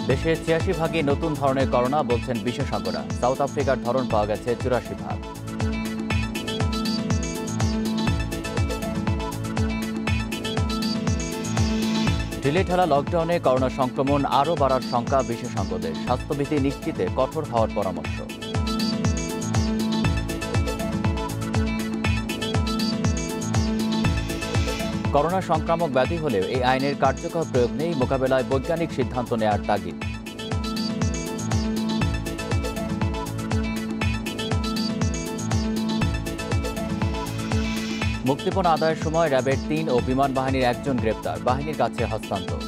দেশের ৮৬ ভাগই নতুন ধরনের করোনা বলছেন বিশেষজ্ঞরা। সাউথ আফ্রিকার ধরন পাওয়া গেছে ৮৪ ভাগ। ঢিলেঢালা লকডাউনে করোনা সংক্রমণ আরও বাড়ার শঙ্কা বিশেষজ্ঞদের। স্বাস্থ্যবিধি নিশ্চিতে কঠোর হওয়ার পরামর্শ। করোনা সংক্রামক ব্যাধি হলেও এই আইনের কার্যকর প্রয়োগ নেই, মোকাবেলায় বৈজ্ঞানিক সিদ্ধান্ত নেয়ার তাগিদ। মুক্তিপণ আদায়ের সময় র্যাবের ৩ ও বিমান বাহিনীর ১ জন গ্রেপ্তার, বাহিনীর কাছে হস্তান্তর।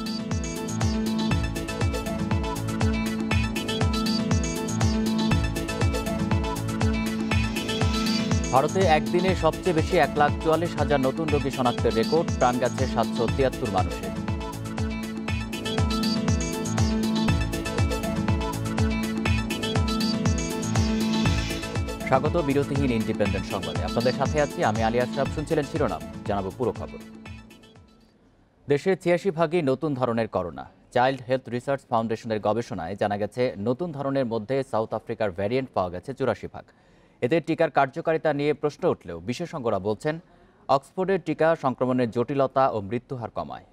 ভারতে একদিনে সবচেয়ে বেশি ১,৪৪,০০০ নতুন রোগী শনাক্তের রেকর্ড, প্রাণ গেছে ৭৭৩ মানুষের। স্বাগত বিরতিহীন ইন্ডিপেন্ডেন্ট সংবাদে। আপনাদের সাথে আছি আমি আলী আশরাফ। শুনছিলেন শিরোনাম, জানাবো পুরো খবর। দেশের ৮৬ ভাগই নতুন ধরনের করোনা। চাইল্ড হেলথ রিসার্চ ফাউন্ডেশনের গবেষণায় জানা গেছে নতুন ধরনের মধ্যে সাউথ আফ্রিকার ভ্যারিয়েন্ট পাওয়া গেছে ৮৪ ভাগ। এতে টিকার কার্যকারিতা নিয়ে প্রশ্ন উঠলেও বিশেষজ্ঞরা বলছেন অক্সফোর্ডের টিকা সংক্রমণের জটিলতা ও মৃত্যুহার কমায়।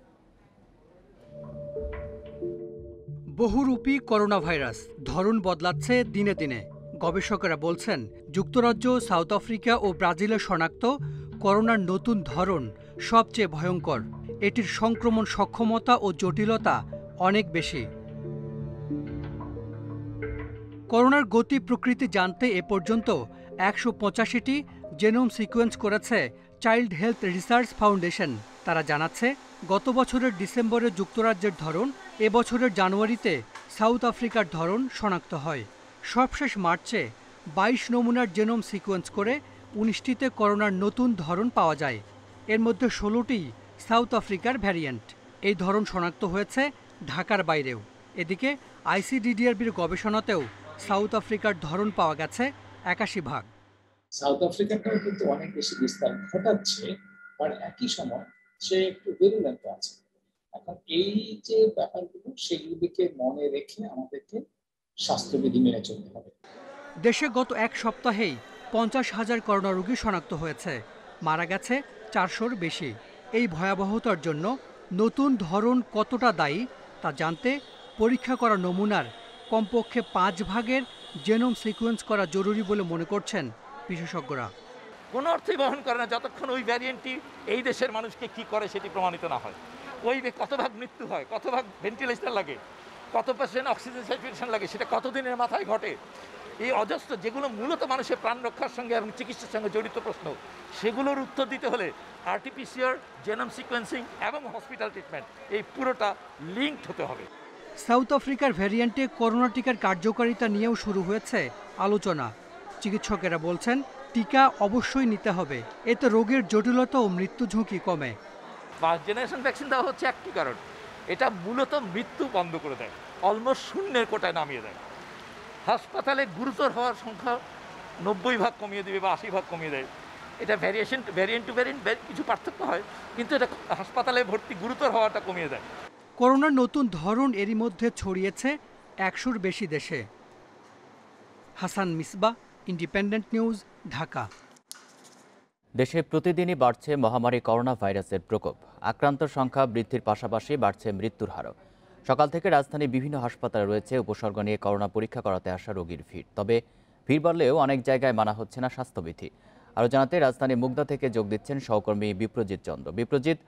বহুরূপী করোনা ভাইরাস ধরন বদলাচ্ছে দিনে দিনে। গবেষকেরা বলছেন যুক্তরাজ্য, সাউথ আফ্রিকা ও ব্রাজিলে শনাক্ত করোনার নতুন ধরন সবচেয়ে ভয়ঙ্কর। এটির সংক্রমণ সক্ষমতা ও জটিলতা অনেক বেশি। করোনার গতি প্রকৃতি জানতে এ পর্যন্ত ১৮৫টি জেনোম সিকোয়েন্স করেছে চাইল্ড হেলথ রিসার্চ ফাউন্ডেশন। তারা জানাচ্ছে গত বছরের ডিসেম্বরে যুক্তরাজ্যের ধরন, এবছরের জানুয়ারিতে সাউথ আফ্রিকার ধরন শনাক্ত হয়। সবশেষ মার্চে ২২ নমুনার জেনোম সিকোয়েন্স করে ১৯টিতে করোনার নতুন ধরন পাওয়া যায়। এর মধ্যে ১৬টি সাউথ আফ্রিকার ভ্যারিয়েন্ট। এই ধরন শনাক্ত হয়েছে ঢাকার বাইরেও। এদিকে আইসিডিডিআরবির গবেষণাতেও সাউথ আফ্রিকার ধরন পাওয়া গেছে ৮১ ভাগ। সাউথ আফ্রিকাটাও কিন্তু অনেক বেশি বিস্তার ঘটাচ্ছে, আর একই সময় সে একটু বেরুলেন্ট আছে। এখন এই যে ব্যাপারগুলো, সেগুলিকে মনে রেখে আমাদেরকে স্বাস্থ্যবিধি মেনে চলতে হবে। দেশে গত এক সপ্তাহেই ৫০,০০০ করোনা রোগী শনাক্ত হয়েছে, মারা গেছে ৪০০-র বেশি। এই ভয়াবহতার জন্য নতুন ধরন কতটা দায়ী তা জানতে পরীক্ষা করা নমুনার কমপক্ষে ৫ ভাগের জেনোম সিকোয়েন্স করা জরুরি বলে মনে করছেন বিশেষজ্ঞরা। কোনো অর্থই বহন করে না যতক্ষণ ওই ভ্যারিয়েন্টটি এই দেশের মানুষকে কি করে সেটি প্রমাণিত না হয়। ওই কত ভাগ মৃত্যু হয়, কত ভাগ ভেন্টিলেশন লাগে, কত পার্সেন্ট অক্সিজেন স্যাচুরেশন লাগে, সেটা কতদিনের মাথায় ঘটে। এই অজস্র যেগুলো মূলত মানুষের প্রাণ রক্ষার সঙ্গে এবং চিকিৎসার সঙ্গে জড়িত প্রশ্ন, সেগুলোর উত্তর দিতে হলে আরটিপিসিআর, জেনোম সিকোয়েন্সিং এবং হসপিটাল ট্রিটমেন্ট, এই পুরোটা লিঙ্কড হতে হবে। সাউথ আফ্রিকার ভ্যারিয়েন্টে করোনা টিকার কার্যকারিতা নিয়েও শুরু হয়েছে আলোচনা। চিকিৎসকেরা বলছেন টিকা অবশ্যই নিতে হবে, এতে রোগের জটিলতা ও মৃত্যু ঝুঁকি কমে। ফার্স্ট জেনারেশন ভ্যাকসিন দেওয়া হচ্ছে একটি কারণ, এটা মূলত মৃত্যু বন্ধ করে দেয়, অলমোস্ট শূন্যের কোটায় নামিয়ে দেয়। হাসপাতালে গুরুতর হওয়ার সংখ্যা ৯০ ভাগ কমিয়ে দেবে বা ৮০ ভাগ কমিয়ে দেয়। এটা ভ্যারিয়েন্ট টু ভ্যারিয়েন্ট কিছু পার্থক্য হয়, কিন্তু এটা হাসপাতালে ভর্তি গুরুতর হওয়াটা কমিয়ে দেয়। করোনার নতুন ধরন এরই মধ্যে ছড়িয়েছে ১০০-র বেশি দেশে। Hasan Misbah, independent news, Dhaka. দেশে প্রতিদিনই বাড়ছে মহামারী করোনা ভাইরাসের প্রকোপ। আক্রান্তর সংখ্যা বৃদ্ধির পাশাপাশি বাড়ছে মৃত্যুর হারও। সকাল থেকে রাজধানীর বিভিন্ন হাসপাতালে রয়েছে উপসর্গ নিয়ে করোনা পরীক্ষা করাতে আসা রোগীর ভিড়। তবে ভিড় বাড়লেও অনেক জায়গায় মানা হচ্ছে না স্বাস্থ্যবিধি। আরও জানাতে রাজধানীর মুগদা থেকে যোগ দিচ্ছেন সহকর্মী বিপ্রজিৎ চন্দ্র। বিপ্রজিৎ,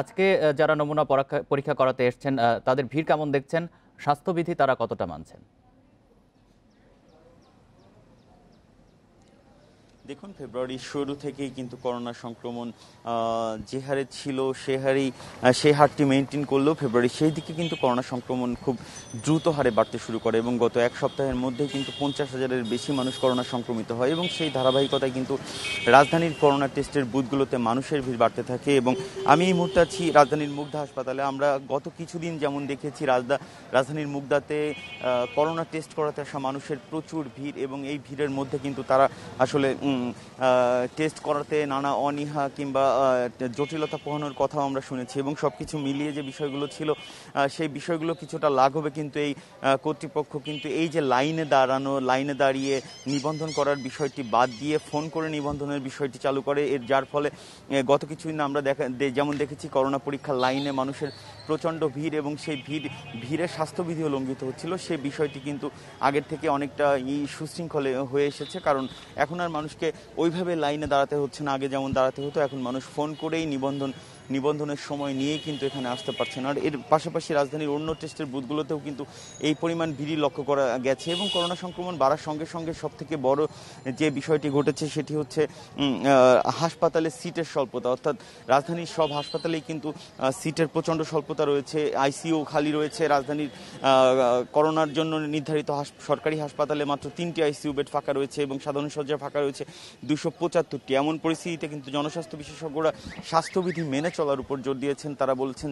আজকে যারা নমুনা পরীক্ষা করাতে এসছেন তাদের ভিড় কেমন দেখছেন? স্বাস্থ্যবিধি তারা কতটা মানছেন? দেখুন, ফেব্রুয়ারির শুরু থেকেই কিন্তু করোনা সংক্রমণ যে হারে ছিল সেই হারটি মেনটেন করলেও ফেব্রুয়ারির সেই দিকে কিন্তু করোনা সংক্রমণ খুব দ্রুত হারে বাড়তে শুরু করে এবং গত এক সপ্তাহের মধ্যেই কিন্তু ৫০,০০০-এর বেশি মানুষ করোনা সংক্রমিত হয় এবং সেই ধারাবাহিকতায় কিন্তু রাজধানীর করোনা টেস্টের বুথগুলোতে মানুষের ভিড় বাড়তে থাকে। এবং আমি এই মুহূর্তে আছি রাজধানীর মুগদা হাসপাতালে। আমরা গত কিছুদিন যেমন দেখেছি রাজধানীর মুগদাতে করোনা টেস্ট করাতে আসা মানুষের প্রচুর ভিড় এবং এই ভিড়ের মধ্যে কিন্তু তারা আসলে টেস্ট করাতে নানা অনীহা কিংবা জটিলতা পোহানোর কথাও আমরা শুনেছি, এবং সবকিছু মিলিয়ে যে বিষয়গুলো ছিল সেই বিষয়গুলো কিছুটা লাঘবে কিন্তু এই কর্তৃপক্ষ কিন্তু এই যে লাইনে দাঁড়িয়ে নিবন্ধন করার বিষয়টি বাদ দিয়ে ফোন করে নিবন্ধনের বিষয়টি চালু করে। যার ফলে গত কিছুদিন আমরা যেমন দেখেছি করোনা পরীক্ষার লাইনে মানুষের প্রচণ্ড ভিড়, এবং সেই ভিড়ে স্বাস্থ্যবিধিও লঙ্ঘিত হচ্ছিল। সেই বিষয়টি কিন্তু আগের থেকে অনেকটা সুশৃঙ্খলে হয়ে এসেছে, কারণ এখন আর মানুষকে ওইভাবে লাইনে দাঁড়াতে হচ্ছে না। আগে যেমন দাঁড়াতে হতো, এখন মানুষ ফোন করেই নিবন্ধনের সময় নিয়েই কিন্তু এখানে আসতে পারছেন। আর এর পাশাপাশি রাজধানীর অন্য টেস্টের বুথগুলোতেও কিন্তু এই পরিমাণ ভিড় লক্ষ্য করা গেছে, এবং করোনা সংক্রমণ বাড়ার সঙ্গে সঙ্গে সবথেকে বড় যে বিষয়টি ঘটেছে সেটি হচ্ছে হাসপাতালে সিটের স্বল্পতা। অর্থাৎ রাজধানীর সব হাসপাতালেই কিন্তু সিটের প্রচণ্ড স্বল্পতা রয়েছে, আইসিইউ খালি রয়েছে। রাজধানীর করোনার জন্য নির্ধারিত সরকারি হাসপাতালে মাত্র 3টি আইসিইউ বেড ফাঁকা রয়েছে, এবং সাধারণ শয্যা ফাঁকা রয়েছে 275টি। এমন পরিস্থিতিতে কিন্তু জনস্বাস্থ্য বিশেষজ্ঞরা স্বাস্থ্যবিধি মেনে চলার উপর জোর দিয়েছেন। তারা বলছেন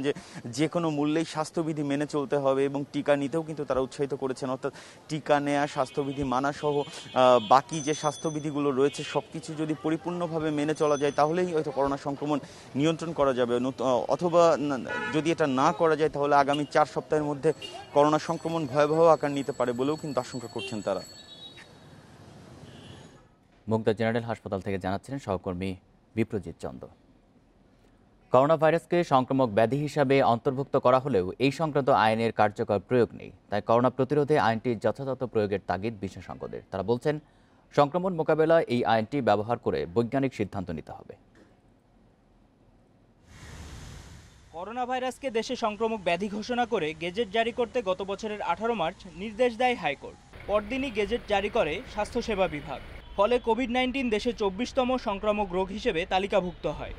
যে কোনো মূল্যেই স্বাস্থ্যবিধি মেনে চলতে হবে, এবং টিকা নিতেও কিন্তু তারা উৎসাহিত করেছেন। অর্থাৎ টিকা নেয়া, স্বাস্থ্যবিধি মানা সহ বাকি যে স্বাস্থ্যবিধিগুলো রয়েছে সব কিছু যদি পরিপূর্ণভাবে মেনে চলা যায় তাহলেই হয়তো করোনা সংক্রমণ নিয়ন্ত্রণ করা যাবে, অথবা যদি এটা না করা যায় তাহলে আগামী 4 সপ্তাহের মধ্যে করোনা সংক্রমণ ভয়াবহ আকার নিতে পারে বলেও কিন্তু আশঙ্কা করছেন তারা। মুগদা জেনারেল হাসপাতাল থেকে জানাচ্ছিলেন সহকর্মী বিপ্রজিৎ চন্দ্র। করোনা ভাইরাসকে সংক্রামক ব্যাধি হিসাবে অন্তর্ভুক্ত করা হলেও এই সংক্রান্ত আইনের কার্যকর প্রয়োগ নেই। তাই করোনা প্রতিরোধে আইনটির যথাযথ প্রয়োগের তাগিদ বিশেষজ্ঞদের। তারা বলছেন, সংক্রমণ মোকাবেলায় এই আইনটি ব্যবহার করে বৈজ্ঞানিক সিদ্ধান্ত নিতে হবে। করোনা ভাইরাসকে দেশে সংক্রামক ব্যাধি ঘোষণা করে গেজেট জারি করতে গত বছরের 18 মার্চ নির্দেশ দেয় হাইকোর্ট। পরদিনই গেজেট জারি করে স্বাস্থ্যসেবা বিভাগ। ফলে কোভিড-19 দেশে 24তম সংক্রামক রোগ হিসেবে তালিকাভুক্ত হয়।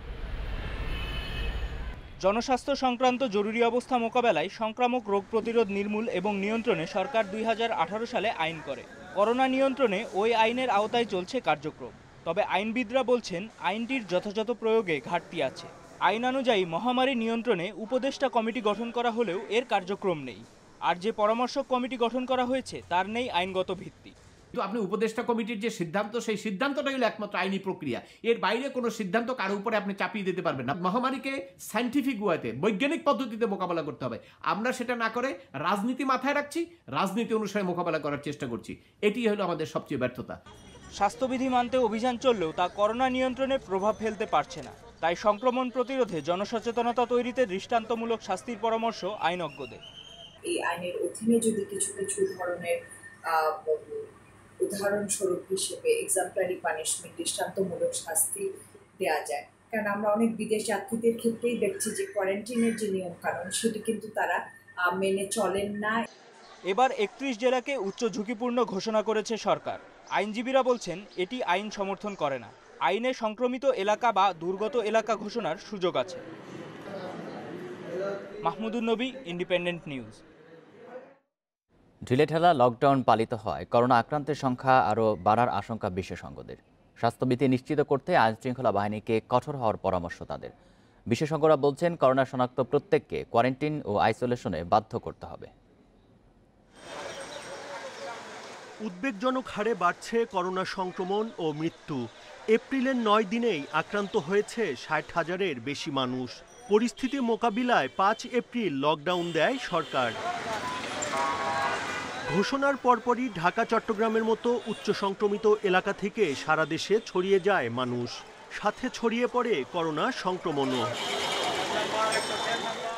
জনস্বাস্থ্য সংক্রান্ত জরুরি অবস্থা মোকাবেলায় সংক্রামক রোগ প্রতিরোধ, নির্মূল এবং নিয়ন্ত্রণে সরকার 2018 সালে আইন করে। করোনা নিয়ন্ত্রণে ওই আইনের আওতায় চলছে কার্যক্রম। তবে আইনবিদরা বলছেন, আইনটির যথাযথ প্রয়োগে ঘাটতি আছে। আইন অনুযায়ী মহামারী নিয়ন্ত্রণে উপদেষ্টা কমিটি গঠন করা হলেও এর কার্যক্রম নেই। আর যে পরামর্শক কমিটি গঠন করা হয়েছে তার নেই আইনগত ভিত্তি। কিন্তু আপনি উপদেষ্টা কমিটির যে সিদ্ধান্ত, সেই সিদ্ধান্তটাই হলো একমাত্র আইনি প্রক্রিয়া। এর বাইরে কোনো সিদ্ধান্ত কারো উপরে আপনি চাপিয়ে দিতে পারবেন না। মহামারীকে সায়েন্টিফিক ওয়েতে, বৈজ্ঞানিক পদ্ধতিতে মোকাবেলা করতে হবে। আমরা সেটা না করে রাজনীতি মাথায় রাখছি, রাজনীতি অনুসারে মোকাবেলা করার চেষ্টা করছি। এটি হলো আমাদের সবচেয়ে ব্যর্থতা। স্বাস্থ্যবিধি মানতে অভিযান চললেও তা করোনা নিয়ন্ত্রণে প্রভাব ফেলতে পারছে না। তাই সংক্রমণ প্রতিরোধে জনসচেতনতা তৈরিতে দৃষ্টান্তমূলক শাস্তির পরামর্শ আইনজ্ঞদের। এই আইনের অধীনে যদি কিছু কিছু ধরনের উদাহরণস্বরূপ হিসেবে এক্সাম্পলারি পানিশমেন্ট, দৃষ্টান্তমূলক শাস্তি দেওয়া যায়, কারণ আমরা অনেক বিদেশ যাত্রীদের ক্ষেত্রেই দেখছি যে কোয়ারেন্টিনের যে নিয়ম কানুন সেটি কিন্তু তারা মেনে চলেন না। এবার 31 জেলাকে উচ্চ ঝুঁকিপূর্ণ ঘোষণা করেছে সরকার। আইনজীবীরা বলছেন, এটি আইন সমর্থন করে না। আইনে সংক্রমিত এলাকা বা দুর্গত এলাকা ঘোষণার সুযোগ আছে। মাহমুদুন নবী, ইন্ডিপেন্ডেন্ট নিউজ। ঢিলেঢালা লকডাউন পালিত হয়, করোনা আক্রান্তের সংখ্যা আরও বাড়ার আশঙ্কা বিশেষজ্ঞদের। স্বাস্থ্যবিধি নিশ্চিত করতে আইনশৃঙ্খলা বাহিনীকে কঠোর হওয়ার পরামর্শ তাদের। বিশেষজ্ঞরা বলছেন, করোনা শনাক্ত প্রত্যেককে কোয়ারেন্টিন ও আইসোলেশনে বাধ্য করতে হবে। উদ্বেগজনক হারে বাড়ছে করোনা সংক্রমণ ও মৃত্যু। এপ্রিলের 9 দিনেই আক্রান্ত হয়েছে 60,000-এর বেশি মানুষ। পরিস্থিতি মোকাবিলায় 5 এপ্রিল লকডাউন দেয় সরকার। ঘোষণার পরপরই ঢাকা, চট্টগ্রামের মতো উচ্চ সংক্রমিত এলাকা থেকে সারা দেশে ছড়িয়ে যায় মানুষ। সাথে ছড়িয়ে পড়ে করোনা সংক্রমণও।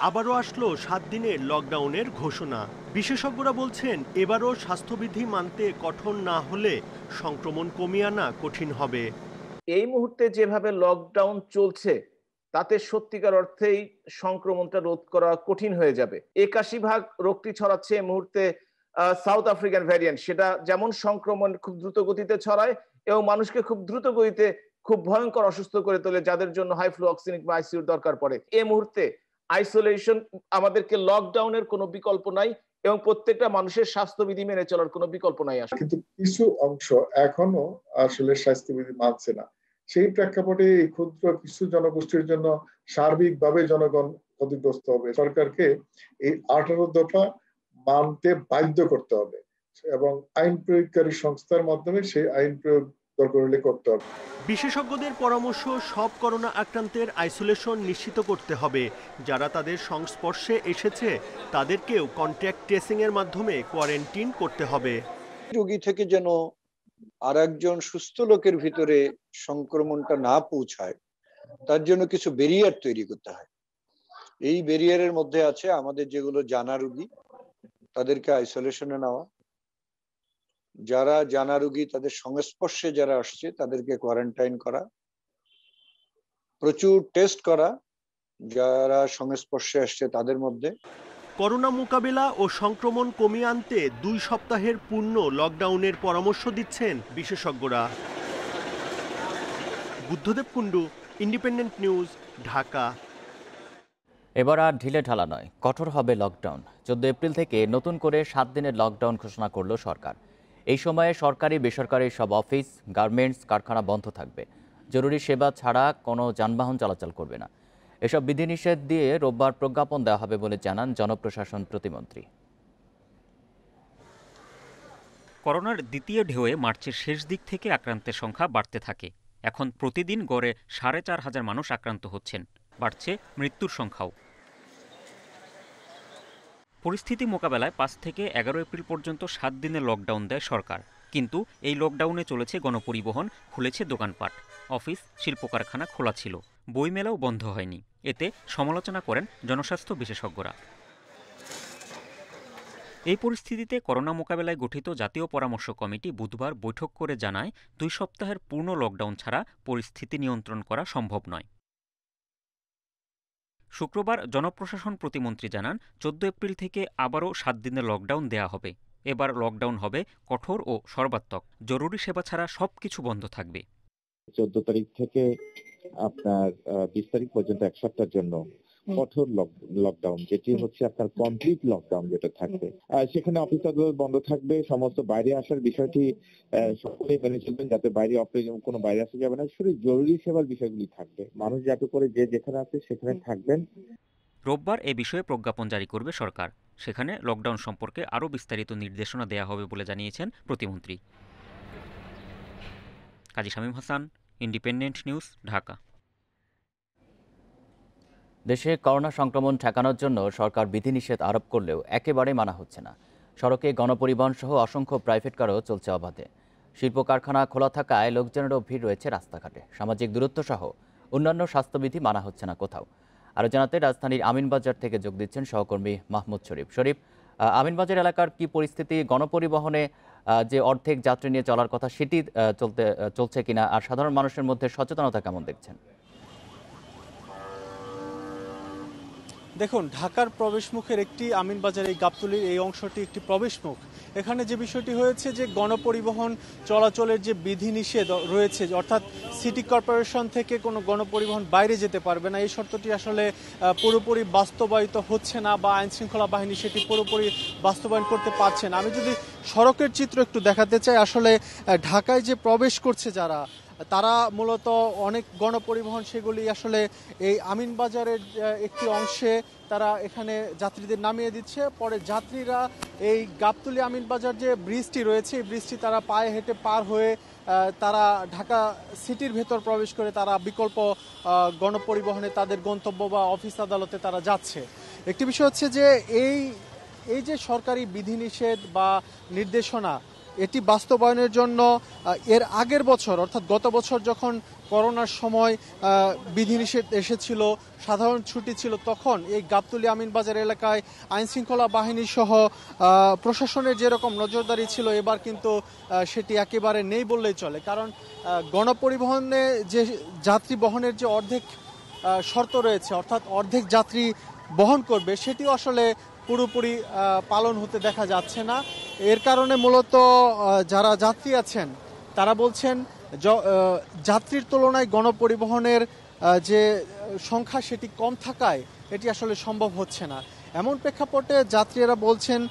আবারও আসলো 7 দিনের লকডাউনের ঘোষণা। বিশেষজ্ঞরা বলছেন, এবারও স্বাস্থ্যবিধি মানতে কঠোর না হলে সংক্রমণ কমিয়ে আনা কঠিন হবে। এই মুহূর্তে যেভাবে লকডাউন চলছে তাতে সত্যিকার অর্থেই সংক্রমণটা রোধ করা কঠিন হয়ে যাবে। 81% রোগটি ছড়াচ্ছে এই মুহূর্তে সাউথ আফ্রিকান ভ্যারিয়েন্ট। সেটা যেমন সংক্রমণ খুব দ্রুত গতিতে ছড়ায় এবং মানুষকে খুব দ্রুত গতিতে খুব ভয়ঙ্কর অসুস্থ করে তোলে, যাদের জন্য হাই ফ্লো অক্সিজেন বা আইসিইউর দরকার পড়ে। এই মুহূর্তে আইসোলেশন, আমাদেরকে লকডাউনের কোনো বিকল্প নাই এবং প্রত্যেকটা মানুষের স্বাস্থ্যবিধি মেনে চলার কোনো বিকল্প নাই। কিন্তু কিছু অংশ এখনো আসলে স্বাস্থ্যবিধি মানছে না। সেই প্রেক্ষাপটে এই ক্ষুদ্র কিছু জনগোষ্ঠীর জন্য সার্বিকভাবে জনগণ ক্ষতিগ্রস্ত হবে। সরকারকে এই 18 দফা মানতে বাধ্য করতে হবে এবং আইন প্রয়োগকারী সংস্থার মাধ্যমে সেই আইন প্রয়োগ দরকার হলে করতে হবে। বিশেষজ্ঞদের পরামর্শ, সব করোনা আক্রান্তের আইসোলেশন নিশ্চিত করতে হবে। যারা তাদের সংস্পর্শে এসেছে তাদেরকেও কন্ট্যাক্ট ট্রেসিং এর মাধ্যমে কোয়ারেন্টাইন করতে হবে। রোগী থেকে যেন আরেকজন সুস্থ লোকের ভিতরে সংক্রমণটা না পৌঁছায়, তার জন্য কিছু ব্যারিয়ার তৈরি করতে হয়। এই ব্যারিয়ারের মধ্যে আছে আমাদের যেগুলো জানা রোগী তাদেরকে আইসোলেশনে নেওয়া, যারা জানা রোগী তাদের সংস্পর্শে যারা আসছে তাদেরকে কোয়ারেন্টাইন করা, প্রচুর টেস্ট করা যারা সংস্পর্শে আসছে তাদের মধ্যে। করোনা মোকাবেলা ও সংক্রমণ কমিয়ে আনতে 2 সপ্তাহের পূর্ণ লকডাউনের পরামর্শ দিচ্ছেন বিশেষজ্ঞরা। Buddhadeb Kundu, independent news, Dhaka. এবার আর ঢিলে ঢালা নয়, কঠোর হবে লকডাউন। 14 এপ্রিল থেকে নতুন করে 7 দিনের লকডাউন ঘোষণা করল সরকার। এই সময়ে সরকারি বেসরকারি সব অফিস, গার্মেন্টস, কারখানা বন্ধ থাকবে। জরুরি সেবা ছাড়া কোনো যানবাহন চলাচল করবে না। এসব বিধিনিষেধ দিয়ে রোববার প্রজ্ঞাপন দেওয়া হবে বলে জানান জনপ্রশাসন প্রতিমন্ত্রী। করোনার দ্বিতীয় ঢেউয়ে মার্চের শেষ দিক থেকে আক্রান্তের সংখ্যা বাড়তে থাকে। এখন প্রতিদিন গড়ে 4,500 মানুষ আক্রান্ত হচ্ছেন, বাড়ছে মৃত্যুর সংখ্যাও। পরিস্থিতি মোকাবেলায় 5 থেকে 11 এপ্রিল পর্যন্ত 7 দিনের লকডাউন দেয় সরকার। কিন্তু এই লকডাউনে চলেছে গণপরিবহন, খুলেছে দোকানপাট, অফিস, শিল্প কারখানা খোলা ছিল, বইমেলাও বন্ধ হয়নি। এতে সমালোচনা করেন জনস্বাস্থ্য বিশেষজ্ঞরা। এই পরিস্থিতিতে করোনা মোকাবেলায় গঠিত জাতীয় পরামর্শ কমিটি বুধবার বৈঠক করে জানায় 2 সপ্তাহের পূর্ণ লকডাউন ছাড়া পরিস্থিতি নিয়ন্ত্রণ করা সম্ভব নয়। শুক্রবার জনপ্রশাসন প্রতিমন্ত্রী জানান 14 এপ্রিল থেকে আবারও 7 দিনের লকডাউন দেয়া হবে। এবার লকডাউন হবে কঠোর ও সর্বাত্মক, জরুরি সেবা ছাড়া সবকিছু বন্ধ থাকবে। 14 তারিখ থেকে আপনার 20 তারিখ পর্যন্ত 1 সপ্তাহের জন্য কঠোর লকডাউন, যেটি হচ্ছে আপনার কমপ্লিট লকডাউন যেটা থাকবে। সেখানে অফিস আদালত বন্ধ থাকবে, সমস্ত বাইরে আসার বিষয়টি সকলেই মেনে চলবেন, যাতে বাইরে কোনো বাইরে আসা যাবে না। শুধু জরুরি সেবার বিষয়গুলি থাকবে, মানুষ যাতে করে যে যেখানে আছে সেখানে থাকবেন। রোববার এ বিষয়ে প্রজ্ঞাপন জারি করবে সরকার। সেখানে লকডাউন সম্পর্কে আরও বিস্তারিত নির্দেশনা দেয়া হবে বলে জানিয়েছেন প্রতিমন্ত্রী। কাজী শামীম হাসান, ইন্ডিপেন্ডেন্ট নিউজ, ঢাকা। দেশে করোনা সংক্রমণ ঠেকানোর জন্য সরকার বিধিনিষেধ আরোপ করলেও একেবারে মানা হচ্ছে না। সড়কে গণপরিবহন সহ অসংখ্য প্রাইভেট কারও চলছে অবাধে। শিল্প কারখানা খোলা থাকায় লোকজনেরও ভিড় রয়েছে রাস্তাঘাটে। সামাজিক দূরত্ব সহ অন্যান্য স্বাস্থ্যবিধি মানা হচ্ছে না কোথাও। আরও জানাতে রাজধানীর আমিনবাজার থেকে যোগ দিচ্ছেন সহকর্মী মাহমুদ শরীফ। শরীফ, আমিনবাজার এলাকার কি পরিস্থিতি? গণপরিবহনে যে অর্ধেক যাত্রী নিয়ে চলার কথা সেটি চলছে কিনা, আর সাধারণ মানুষের মধ্যে সচেতনতা কেমন দেখছেন? দেখুন, ঢাকার প্রবেশমুখের একটি আমিনবাজার এই গাবতলীর এই অংশটি একটি প্রবেশমুখ। এখানে যে বিষয়টি হয়েছে যে গণপরিবহন চলাচলের যে বিধিনিষেধ রয়েছে, অর্থাৎ সিটি কর্পোরেশন থেকে কোনো গণপরিবহন বাইরে যেতে পারবে না, এই শর্তটি আসলে পুরোপুরি বাস্তবায়িত হচ্ছে না, বা আইন শৃঙ্খলা বাহিনী সেটি পুরোপুরি বাস্তবায়ন করতে পারছে না। আমি যদি সড়কের চিত্র একটু দেখাতে চাই, আসলে ঢাকায় যে প্রবেশ করছে যারা, তারা মূলত অনেক গণপরিবহন সেগুলি আসলে এই আমিনবাজারের একটি অংশে তারা এখানে যাত্রীদের নামিয়ে দিচ্ছে। পরে যাত্রীরা এই গাবতলী আমিনবাজার যে ব্রিজটি রয়েছে, এই ব্রিজটি তারা পায়ে হেঁটে পার হয়ে তারা ঢাকা সিটির ভেতর প্রবেশ করে তারা বিকল্প গণপরিবহনে তাদের গন্তব্য বা অফিস আদালতে তারা যাচ্ছে। একটি বিষয় হচ্ছে যে এই যে সরকারি বিধিনিষেধ বা নির্দেশনা, এটি বাস্তবায়নের জন্য এর আগের বছর অর্থাৎ গত বছর যখন করোনার সময় বিধিনিষেধ এসেছিল, সাধারণ ছুটি ছিল, তখন এই গাবতলী আমিনবাজার এলাকায় আইনশৃঙ্খলা বাহিনী সহ প্রশাসনের যেরকম নজরদারি ছিল, এবার কিন্তু সেটি একেবারে নেই বললেই চলে। কারণ গণপরিবহনে যে যাত্রী বহনের যে অর্ধেক শর্ত রয়েছে, অর্থাৎ অর্ধেক যাত্রী বহন করবে, সেটিও আসলে পুরোপুরি পালন হতে দেখা যাচ্ছে না। এর কারণে মূলত যারা যাত্রী আছেন তারা বলছেন যাত্রীর তুলনায় গণপরিবহনের যে সংখ্যা সেটি কম থাকায় এটি আসলে সম্ভব হচ্ছে না। এমন প্রেক্ষাপটে যাত্রীরা বলছেন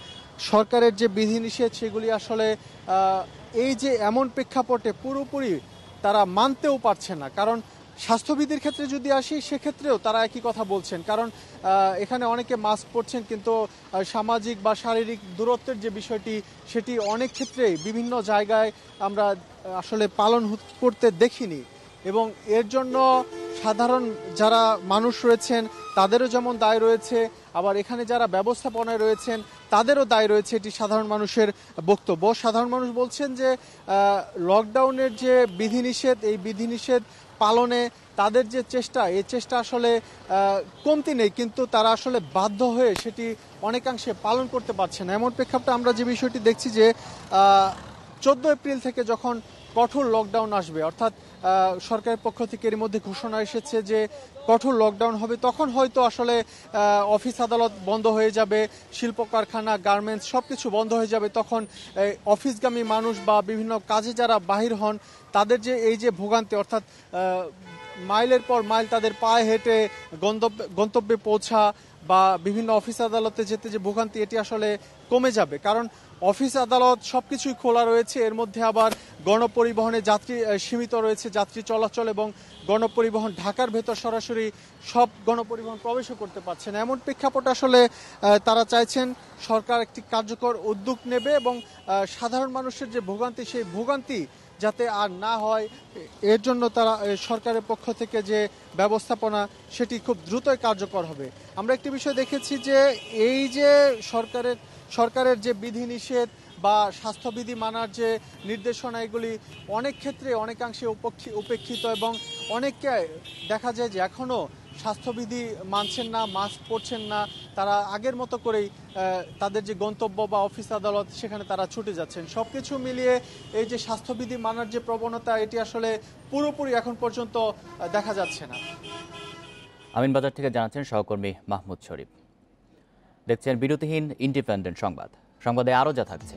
সরকারের যে বিধিনিষেধ সেগুলি আসলে এই যে এমন প্রেক্ষাপটে পুরোপুরি তারা মানতেও পারছে না। কারণ স্বাস্থ্যবিধির ক্ষেত্রে যদি আসি সেক্ষেত্রেও তারা একই কথা বলছেন, কারণ এখানে অনেকে মাস্ক পরছেন কিন্তু সামাজিক বা শারীরিক দূরত্বের যে বিষয়টি সেটি অনেক ক্ষেত্রেই বিভিন্ন জায়গায় আমরা আসলে পালন করতে দেখিনি এবং এর জন্য সাধারণ যারা মানুষ রয়েছেন তাদেরও যেমন দায় রয়েছে, আবার এখানে যারা ব্যবস্থাপনায় রয়েছেন তাদেরও দায় রয়েছে। এটি সাধারণ মানুষের বক্তব্য। সাধারণ মানুষ বলছেন যে লকডাউনের যে বিধিনিষেধ, এই বিধিনিষেধ পালনে তাদের যে চেষ্টা, এই চেষ্টা আসলে কমতি নেই, কিন্তু তারা আসলে বাধ্য হয়ে সেটি অনেকাংশে পালন করতে পারছে না। এমন প্রেক্ষাপটে আমরা যে বিষয়টি দেখছি যে 14 এপ্রিল থেকে যখন কঠোর লকডাউন আসবে, অর্থাৎ সরকারের পক্ষ থেকে এর মধ্যে ঘোষণা এসেছে যে কঠোর লকডাউন হবে, তখন হয়তো আসলে অফিস আদালত বন্ধ হয়ে যাবে, শিল্প কারখানা, গার্মেন্টস সবকিছু বন্ধ হয়ে যাবে। তখন অফিসগামী মানুষ বা বিভিন্ন কাজে যারা বাহির হন তাদের যে এই যে ভোগান্তি, অর্থাৎ মাইলের পর মাইল তাদের পায়ে হেঁটে গন্তব্যে পৌঁছা বা বিভিন্ন অফিস আদালতে যেতে যে ভোগান্তি, এটি আসলে কমে যাবে। কারণ অফিস আদালত সবকিছুই খোলা রয়েছে, এর মধ্যে আবার গণপরিবহনে যাত্রী সীমিত রয়েছে, যাত্রী চলাচল এবং গণপরিবহন ঢাকার ভেতর সরাসরি সব গণপরিবহন প্রবেশও করতে পারছে না। এমন প্রেক্ষাপট আসলে তারা চাইছেন সরকার একটি কার্যকর উদ্যোগ নেবে এবং সাধারণ মানুষের যে ভোগান্তি, সেই ভোগান্তি যাতে আর না হয় এর জন্য তারা সরকারের পক্ষ থেকে যে ব্যবস্থাপনা সেটি খুব দ্রুতই কার্যকর হবে। আমরা একটি বিষয় দেখেছি যে এই যে সরকারের যে বিধিনিষেধ বা স্বাস্থ্যবিধি মানার যে নির্দেশনা, এগুলি অনেক ক্ষেত্রে অনেকাংশে উপেক্ষিত এবং অনেককে দেখা যায় যে এখনও স্বাস্থ্যবিধি মানছেন না, মাস্ক পরছেন না, তারা আগের মতো করেই তাদের যে গন্তব্য বা অফিস আদালত সেখানে তারা ছুটে যাচ্ছেন। সব কিছু মিলিয়ে এই যে স্বাস্থ্যবিধি মানার যে প্রবণতা, এটি আসলে পুরোপুরি এখন পর্যন্ত দেখা যাচ্ছে না। আমিনবাজার থেকে জানাচ্ছেন সহকর্মী মাহমুদ শরীফ। দেখছেন বিরতিহীন ইন্ডিপেন্ডেন্ট সংবাদ। সংবাদে আরও যা থাকছে: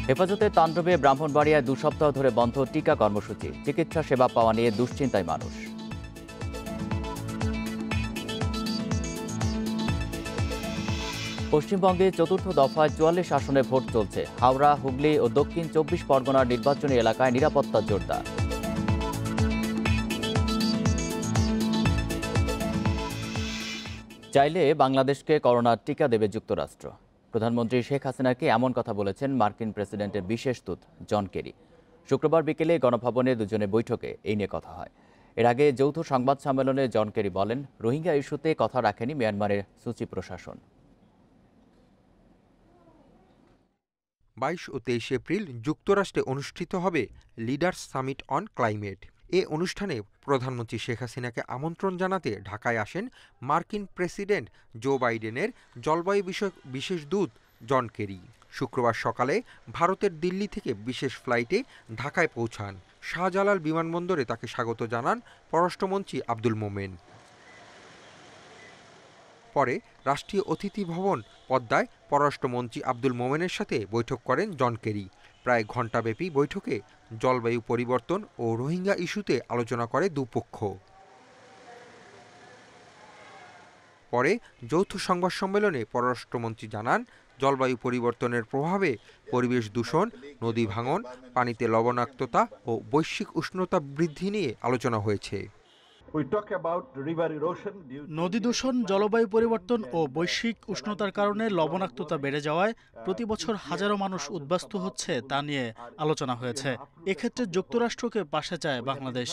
হেফাজতের তাণ্ডবে ব্রাহ্মণবাড়িয়ায় 2 সপ্তাহ ধরে বন্ধ টিকা কর্মসূচি, চিকিৎসা সেবা পাওয়া নিয়ে দুশ্চিন্তায় মানুষ। পশ্চিমবঙ্গে 4র্থ দফায় 44 আসনে ভোট চলছে। হাওড়া, হুগলি ও দক্ষিণ 24 পরগনার নির্বাচনী এলাকায় নিরাপত্তা জোরদার। চাইলে বাংলাদেশকে করোনার টিকা দেবে যুক্তরাষ্ট্র। প্রধানমন্ত্রী শেখ হাসিনাকে এমন কথা বলেছেন মার্কিন প্রেসিডেন্টের বিশেষ দূত জন কেরি। শুক্রবার বিকেলে গণভবনে দুজনের বৈঠকে এই নিয়ে কথা হয়। এর আগে যৌথ সংবাদ সম্মেলনে জন কেরি বলেন, রোহিঙ্গা ইস্যুতে কথা রাখেনি মিয়ানমারের সুচি প্রশাসন। 22 ও 23 এপ্রিল যুক্তরাষ্ট্রে অনুষ্ঠিত হবে লিডার্স সামিট অন ক্লাইমেট। এ অনুষ্ঠানে প্রধানমন্ত্রী শেখ হাসিনাকে আমন্ত্রণ জানাতে ঢাকায় আসেন মার্কিন প্রেসিডেন্ট জো বাইডেনের জলবায়ু বিষয়ক বিশেষ দূত জন কেরি। শুক্রবার সকালে ভারতের দিল্লি থেকে বিশেষ ফ্লাইটে ঢাকায় পৌঁছান। শাহজালাল বিমানবন্দরে তাকে স্বাগত জানান পররাষ্ট্রমন্ত্রী আব্দুল মোমেন। পরে রাষ্ট্রীয় অতিথি ভবন পদ্মায় পররাষ্ট্রমন্ত্রী আব্দুল মোমেনের সাথে বৈঠক করেন জন কেরি। প্রায় ঘণ্টাব্যাপী বৈঠকে জলবায়ু পরিবর্তন ও রোহিঙ্গা ইস্যুতে আলোচনা করে দুপক্ষ। পরে যৌথ সংবাদ সম্মেলনে পররাষ্ট্রমন্ত্রী জানান, জলবায়ু পরিবর্তনের প্রভাবে পরিবেশ দূষণ, নদী ভাঙন, পানিতে লবণাক্ততা ও বৈশ্বিক উষ্ণতা বৃদ্ধি নিয়ে আলোচনা হয়েছে। নদী দূষণ, জলবায়ু পরিবর্তন ও বৈশ্বিক উষ্ণতার কারণে লবণাক্ততা বেড়ে যাওয়ায় প্রতি বছর হাজারো মানুষ উদ্বাস্তু হচ্ছে তা নিয়ে আলোচনা হয়েছে। এক্ষেত্রে যুক্তরাষ্ট্রকে পাশে চায় বাংলাদেশ।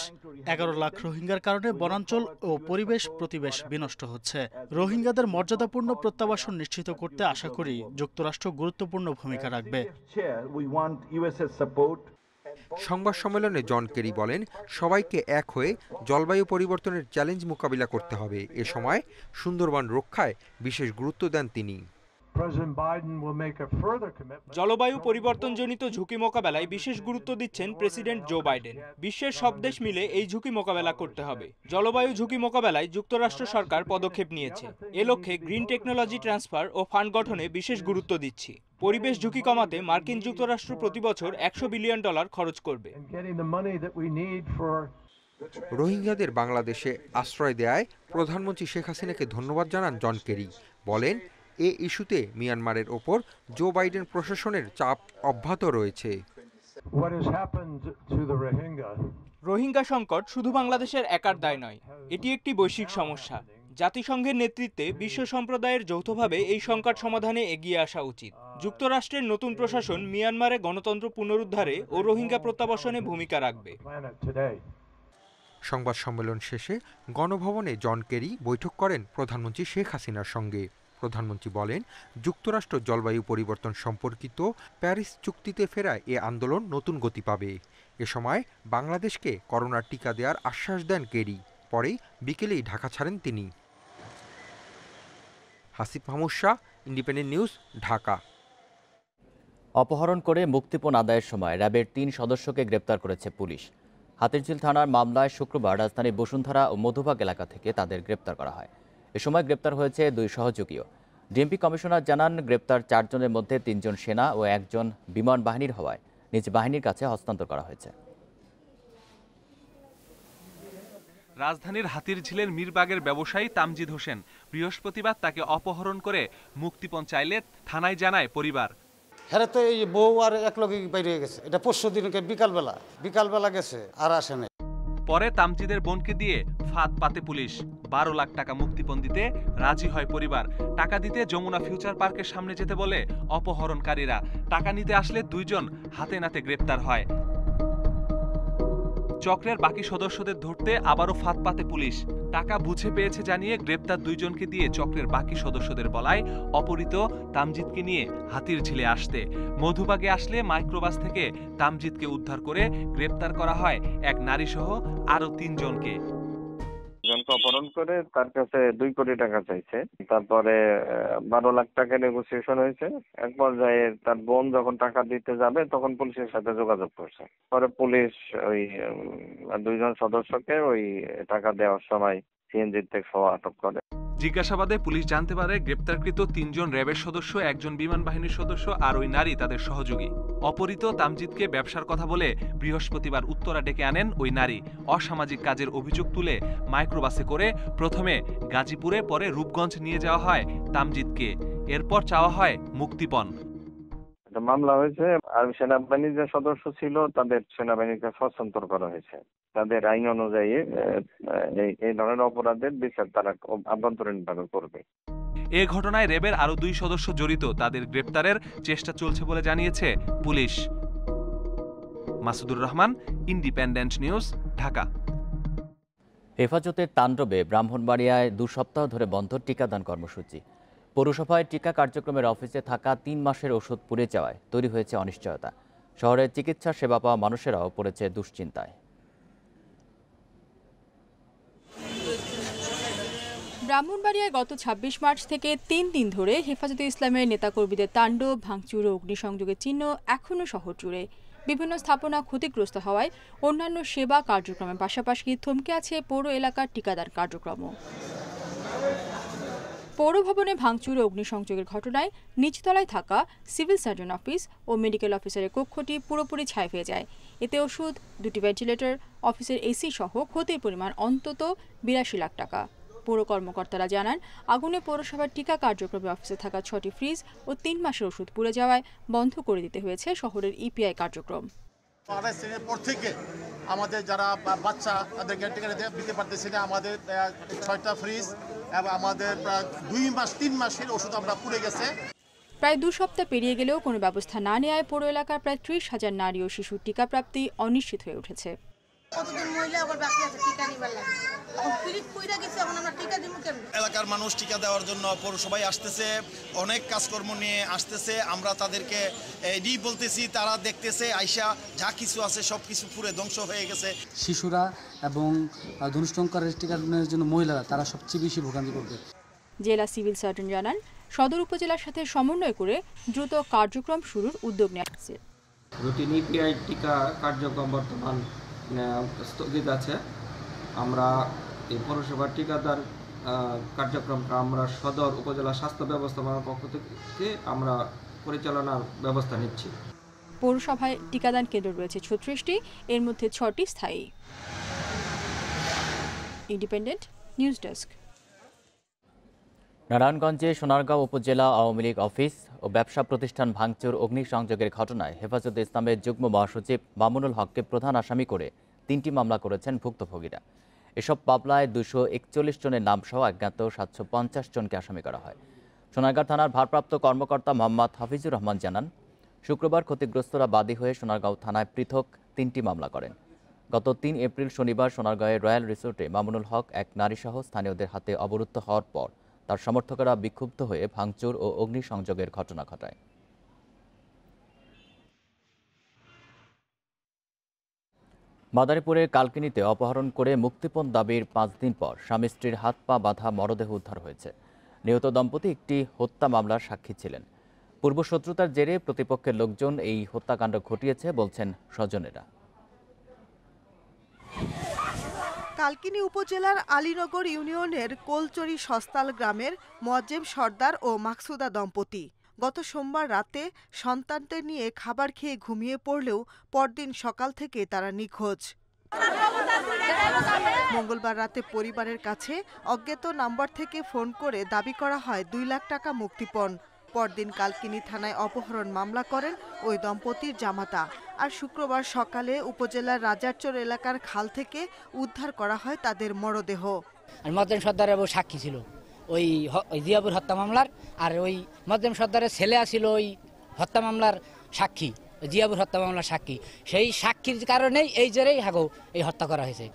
11 লাখ রোহিঙ্গার কারণে বনাঞ্চল ও পরিবেশ প্রতিবেশ বিনষ্ট হচ্ছে। রোহিঙ্গাদের মর্যাদাপূর্ণ প্রত্যাবাসন নিশ্চিত করতে আশা করি যুক্তরাষ্ট্র গুরুত্বপূর্ণ ভূমিকা রাখবে। সংবাদ সম্মেলনে জন কেরি বলেন, সবাইকে এক হয়ে জলবায়ু পরিবর্তনের চ্যালেঞ্জ মোকাবিলা করতে হবে। এ সময় সুন্দরবন রক্ষায় বিশেষ গুরুত্ব দেন তিনি। জলবায়ু পরিবর্তনজনিত ঝুঁকি মোকাবেলায় বিশেষ গুরুত্ব দিচ্ছেন প্রেসিডেন্ট জো বাইডেন। বিশ্বের সব দেশ মিলে এই ঝুঁকি মোকাবেলা করতে হবে। জলবায়ু ঝুঁকি মোকাবেলায় যুক্তরাষ্ট্র সরকার পদক্ষেপ নিয়েছে। এ লক্ষ্যে গ্রিন টেকনোলজি ট্রান্সফার ও ফান্ড গঠনে বিশেষ গুরুত্ব দিচ্ছি। পরিবেশ ঝুঁকি কমাতে মার্কিন যুক্তরাষ্ট্র প্রতি বছর $100 বিলিয়ন খরচ করবে। রোহিঙ্গাদের বাংলাদেশে আশ্রয় দেয়ায় প্রধানমন্ত্রী শেখ হাসিনাকে ধন্যবাদ জানান জন কেরি। বলেন, এ ইস্যুতে মিয়ানমারের ওপর জো বাইডেন প্রশাসনের চাপ অব্যাহত রয়েছে। রোহিঙ্গা সংকট শুধু বাংলাদেশের একার দায় নয়, এটি একটি বৈশ্বিক সমস্যা। জাতিসংঘের নেতৃত্বে বিশ্ব সম্প্রদায়ের যৌথভাবে এই সংকট সমাধানে এগিয়ে আসা উচিত। যুক্তরাষ্ট্রের নতুন প্রশাসন মিয়ানমারে গণতন্ত্র পুনরুদ্ধারে ও রোহিঙ্গা প্রত্যাবাসনে ভূমিকা রাখবে। সংবাদ সম্মেলন শেষে গণভবনে জন কেরি বৈঠক করেন প্রধানমন্ত্রী শেখ হাসিনার সঙ্গে। প্রধানমন্ত্রী বলেন, যুক্তরাষ্ট্র জলবায়ু পরিবর্তন সম্পর্কিত প্যারিস চুক্তিতে ফেরায় এ আন্দোলন নতুন গতি পাবে। এ সময় বাংলাদেশকে করোনার টিকা দেওয়ার আশ্বাস দেন কেরি। পরে বিকেলেই ঢাকা ছাড়েন তিনি। Hasib Mahmud Shah, independent news, Dhaka. অপহরণ করে মুক্তিপণ আদায়ের সময় র্যাবের 3 সদস্যকে গ্রেপ্তার করেছে পুলিশ। হাতিরঝিল থানার মামলায় শুক্রবার রাজধানীর বসুন্ধরা ও মধুবাগ এলাকা থেকে তাদের গ্রেপ্তার করা হয়। এ সময় গ্রেপ্তার হয়েছে 2 সহযোগীও। ডিএমপি কমিশনার জানান, গ্রেপ্তার 4 জনের মধ্যে 3 জন সেনা ও 1 জন বিমান বাহিনীর হওয়ায় নিজ বাহিনীর কাছে হস্তান্তর করা হয়েছে। রাজধানীর হাতিরঝিলের মিরবাগের ব্যবসায়ী তামজিদ হোসেন বৃহস্পতিবার তাকে অপহরণ করে মুক্তিপণ চাইলে থানায় জানায় পরিবার। হ্যাঁ, তো এই বউ আর এক লগে বাইরে গেছে, এটা পরশু দিনকে বিকালবেলা গেছে আর আসে নাই। পরে তামজিদের বোনকে দিয়ে ফাঁদ পাতে পুলিশ। 12 লাখ টাকা মুক্তিপণ দিতে রাজি হয় পরিবার। টাকা দিতে যমুনা ফিউচার পার্কের সামনে যেতে বলে অপহরণকারীরা। টাকা নিতে আসলে 2 জন হাতে নাতে গ্রেপ্তার হয়। চক্রের বাকি সদস্যদের ধরতে আবারও ফাঁদ পাতে পুলিশ। টাকা বুঝে পেয়েছে জানিয়ে গ্রেপ্তার 2 জনকে দিয়ে চক্রের বাকি সদস্যদের বলায় অপহৃত তামজিদকে নিয়ে হাতিরঝিলে আসতে। মধুবাগে আসলে মাইক্রোবাস থেকে তামজিদকে উদ্ধার করে গ্রেপ্তার করা হয় এক নারীসহ আরো 3 জনকে। জনকে অপহরণ করে তার কাছে 2 কোটি টাকা চাইছে। তারপরে 12 লাখ টাকা নেগোসিয়েশন হয়েছে। এক পর্যায়ে তার বোন যখন টাকা দিতে যাবে তখন পুলিশের সাথে যোগাযোগ করছে। পরে পুলিশ ওই 2 জন সদস্যকে ওই টাকা দেওয়ার সময় সিএনজি থেকে আটক করে। জিজ্ঞাসাবাদে পুলিশ জানতে পারে গ্রেপ্তারকৃত 3 জন র্যাবের সদস্য, 1 জন বিমান বাহিনীর সদস্য আর ওই নারী তাদের সহযোগী। অপহৃত তামজিদকে ব্যবসার কথা বলে বৃহস্পতিবার উত্তরা ডেকে আনেন ওই নারী। অসামাজিক কাজের অভিযোগ তুলে মাইক্রোবাসে করে প্রথমে গাজীপুরে, পরে রূপগঞ্জ নিয়ে যাওয়া হয় তামজিদকে। এরপর চাওয়া হয় মুক্তিপণ। মামলা হয়েছে আর সেনাবাহিনীর যে সদস্য ছিল তাদের সেনাবাহিনীকে হস্তান্তর করা হয়েছে। তাদের আইন অনুযায়ী এই ধরনের অপরাধের বিচার তারা আভ্যন্তরীণভাবে করবে। এ ঘটনায় র্যাবের আরো 2 সদস্য জড়িত। তাদের গ্রেপ্তারের চেষ্টা চলছে বলে জানিয়েছে police. Masudur Rahman, independent news, Dhaka. হেফাজতের তাণ্ডবে ব্রাহ্মণবাড়িয়ায় 2 সপ্তাহ ধরে বন্ধ টিকাদান কর্মসূচি। পৌরসভায় টিকা কার্যক্রমের অফিসে থাকা 3 মাসের ওষুধ পুড়ে যাওয়ায় তৈরি হয়েছে অনিশ্চয়তা। শহরের চিকিৎসা সেবা পাওয়া মানুষেরাও পড়েছে দুশ্চিন্তায়। ব্রাহ্মণবাড়িয়ায় গত 26 মার্চ থেকে 3 দিন ধরে হেফাজতে ইসলামের নেতাকর্মীদের তাণ্ডব, ভাঙচুর ও অগ্নিসংযোগের চিহ্ন এখনও শহর জুড়ে। বিভিন্ন স্থাপনা ক্ষতিগ্রস্ত হওয়ায় অন্যান্য সেবা কার্যক্রমের পাশাপাশি থমকে আছে পৌর এলাকার টিকাদান কার্যক্রমও। পৌর ভবনে ভাঙচুর ও অগ্নিসংযোগের ঘটনায় নিচতলায় থাকা সিভিল সার্জন অফিস ও মেডিকেল অফিসারের কক্ষটি পুরোপুরি ছাই হয়ে যায়। এতে ওষুধ, 2টি ভেন্টিলেটর, অফিসের এসি সহ ক্ষতির পরিমাণ অন্তত 82 লাখ টাকা। পৌর কর্মকর্তারা জানান, আগুনে পৌরসভার টিকা কার্যক্রমে অফিসে থাকা 6টি ফ্রিজ ও 3 মাসের ওষুধ পুড়ে যাওয়ায় বন্ধ করে দিতে হয়েছে শহরের ইপিআই কার্যক্রম। পর থেকে আমাদের যারা বাচ্চা তাদেরকে টিকা দিতে পারতেছি না। আমাদের 6টা ফ্রিজ এবং আমাদের 2-3 মাসের ওষুধ আমরা পুড়ে গেছে। প্রায় 2 সপ্তাহ পেরিয়ে গেলেও কোনো ব্যবস্থা না নেওয়ায় পৌর এলাকার প্রায় 30,000 নারী ও শিশুর টিকা প্রাপ্তি অনিশ্চিত হয়ে উঠেছে। এলাকার মানুষ টিকা দেওয়ার জন্য পৌরসভায় আসতেছে, অনেক কাজকর্ম নিয়ে আসতেছে। আমরা তাদেরকে এটাই বলতেছি, তারা দেখতেছে আইসা যা কিছু আছে সব কিছু পুরো ধ্বংস হয়ে গেছে। শিশুরা এবং ধনুষ্টঙ্কারের টিকাদানের জন্য মহিলারা তারা সবচেয়ে বেশি ভোগান্তি করবে। জেলা সিভিল সার্জন জানান, সদর উপজেলার সাথে সমন্বয় করে দ্রুত কার্যক্রম শুরুর উদ্যোগ নেওয়া হয়েছে। রুটিন ইপিআই টিকা কার্যক্রম বর্তমান স্থগিত আছে। আমরা এই পৌরসভার টিকাদান কার্যক্রমটা আমরা সদর উপজেলা স্বাস্থ্য ব্যবস্থাপনার পক্ষ থেকে আমরা পরিচালনার ব্যবস্থা নিচ্ছি। পৌরসভায় টিকাদান কেন্দ্র রয়েছে 36টি, এর মধ্যে 6টি স্থায়ী। Independent news desk. নারায়ণগঞ্জে সোনারগাঁও উপজেলা আওয়ামী লীগ অফিস ও ব্যবসা প্রতিষ্ঠান ভাঙচুর, অগ্নিসংযোগের ঘটনায় হেফাজতে ইসলামের যুগ্ম মহাসচিব মামুনুল হককে প্রধান আসামি করে 3টি মামলা করেছেন ভুক্তভোগীরা। এসব মামলায় 241 জনের নামসহ অজ্ঞাত 750 জনকে আসামি করা হয়। সোনারগাঁও থানার ভারপ্রাপ্ত কর্মকর্তা মোহাম্মদ হাফিজুর রহমান জানান, শুক্রবার ক্ষতিগ্রস্তরা বাদী হয়ে সোনারগাঁও থানায় পৃথক 3টি মামলা করেন। গত 3 এপ্রিল শনিবার সোনারগাঁওয়ের রয়্যাল রিসোর্টে মামুনুল হক এক নারীসহ স্থানীয়দের হাতে অবরুদ্ধ হওয়ার পর তার সমর্থকেরা বিক্ষুব্ধ হয়ে ভাঙচুর ও অগ্নিসংযোগের ঘটনা ঘটায়। মাদারীপুরের কালকিনিতে অপহরণ করে মুক্তিপণ দাবির 5 দিন পর স্বামী স্ত্রীর হাত পা বাঁধা মরদেহ উদ্ধার হয়েছে। নিহত দম্পতি একটি হত্যা মামলার সাক্ষী ছিলেন। পূর্বশত্রুতার জেরে প্রতিপক্ষের লোকজন এই হত্যাকাণ্ড ঘটিয়েছে বলছেন স্বজনেরা। কালকিনি উপজেলার আলীনগর ইউনিয়নের কোলচরি সস্তাল গ্রামের মোয়াজ্জেম সর্দার ও মাকসুদা দম্পতি গত সোমবার রাতে সন্তানদের নিয়ে খাবার খেয়ে ঘুমিয়ে পড়লেও পরদিন সকাল থেকে তারা নিখোঁজ। মঙ্গলবার রাতে পরিবারের কাছে অজ্ঞাত নাম্বার থেকে ফোন করে দাবি করা হয় 2 লাখ টাকা মুক্তিপণ। পরদিন কালকিনি থানায় অপহরণ মামলা করেন ওই দম্পতির জামাতা। আর শুক্রবার সকালে উপজেলার রাজারচর এলাকার খাল থেকে উদ্ধার করা হয় তাদের মরদেহ। মোয়াজ্জেম সর্দারের সাক্ষী ছিল ওই জিয়াবুর হত্যা মামলার, আর ওই মোয়াজ্জেম সর্দারের ছেলে আছিল ওই হত্যা মামলার সাক্ষী, জিয়াবুর হত্যা মামলার সাক্ষী। সেই সাক্ষীর কারণেই এই জেরেই হাগো এই হত্যা করা হয়েছে।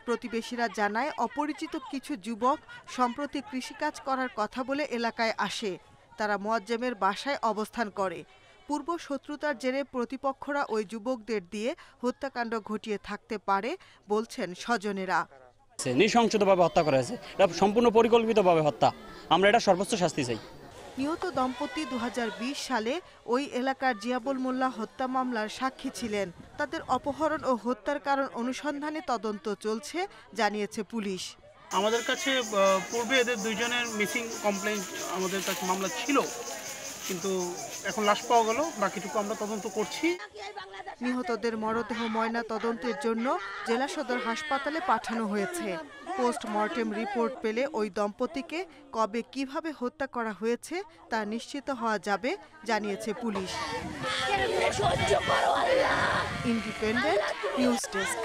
প্রতিবেশীরা জানায় অপরিচিত কিছু যুবক সম্প্রতি কৃষিকাজ করার কথা বলে এলাকায় আসে। তারা মোয়াজ্জেমের বাসায় অবস্থান করে। পূর্ব শত্রুতার জেরে প্রতিপক্ষরা ওই যুবকদের দিয়ে হত্যাকাণ্ড ঘটিয়ে থাকতে পারে বলছেন স্বজনেরা। নৃশংসভাবে হত্যা করা হয়েছে, এটা সম্পূর্ণ পরিকল্পিতভাবে হত্যা। আমরা এটা সর্বোচ্চ শাস্তি চাই। নিহত দম্পতি 2020 সালে ওই এলাকার জিয়াবুল মোল্লা হত্যা মামলার সাক্ষী ছিলেন। তাদের অপহরণ ও হত্যার কারণ অনুসন্ধানে তদন্ত চলছে জানিয়েছে পুলিশ। আমাদের কাছে পূর্বে এদের দুইজনের মিসিং কমপ্লেইন আমাদের কাছে মামলা ছিল, কিন্তু এখন লাশ পাওয়া গেল, বাকিটুকু আমরা তদন্ত করছি। নিহতদের মরদেহ ময়না তদন্তের জন্য জেলা সদর হাসপাতালে পাঠানো হয়েছে। পোস্টমর্টেম রিপোর্ট পেলে ওই দম্পতিকে কবে কিভাবে হত্যা করা হয়েছে তা নিশ্চিত হওয়া যাবে জানিয়েছে পুলিশ। Independent news desk.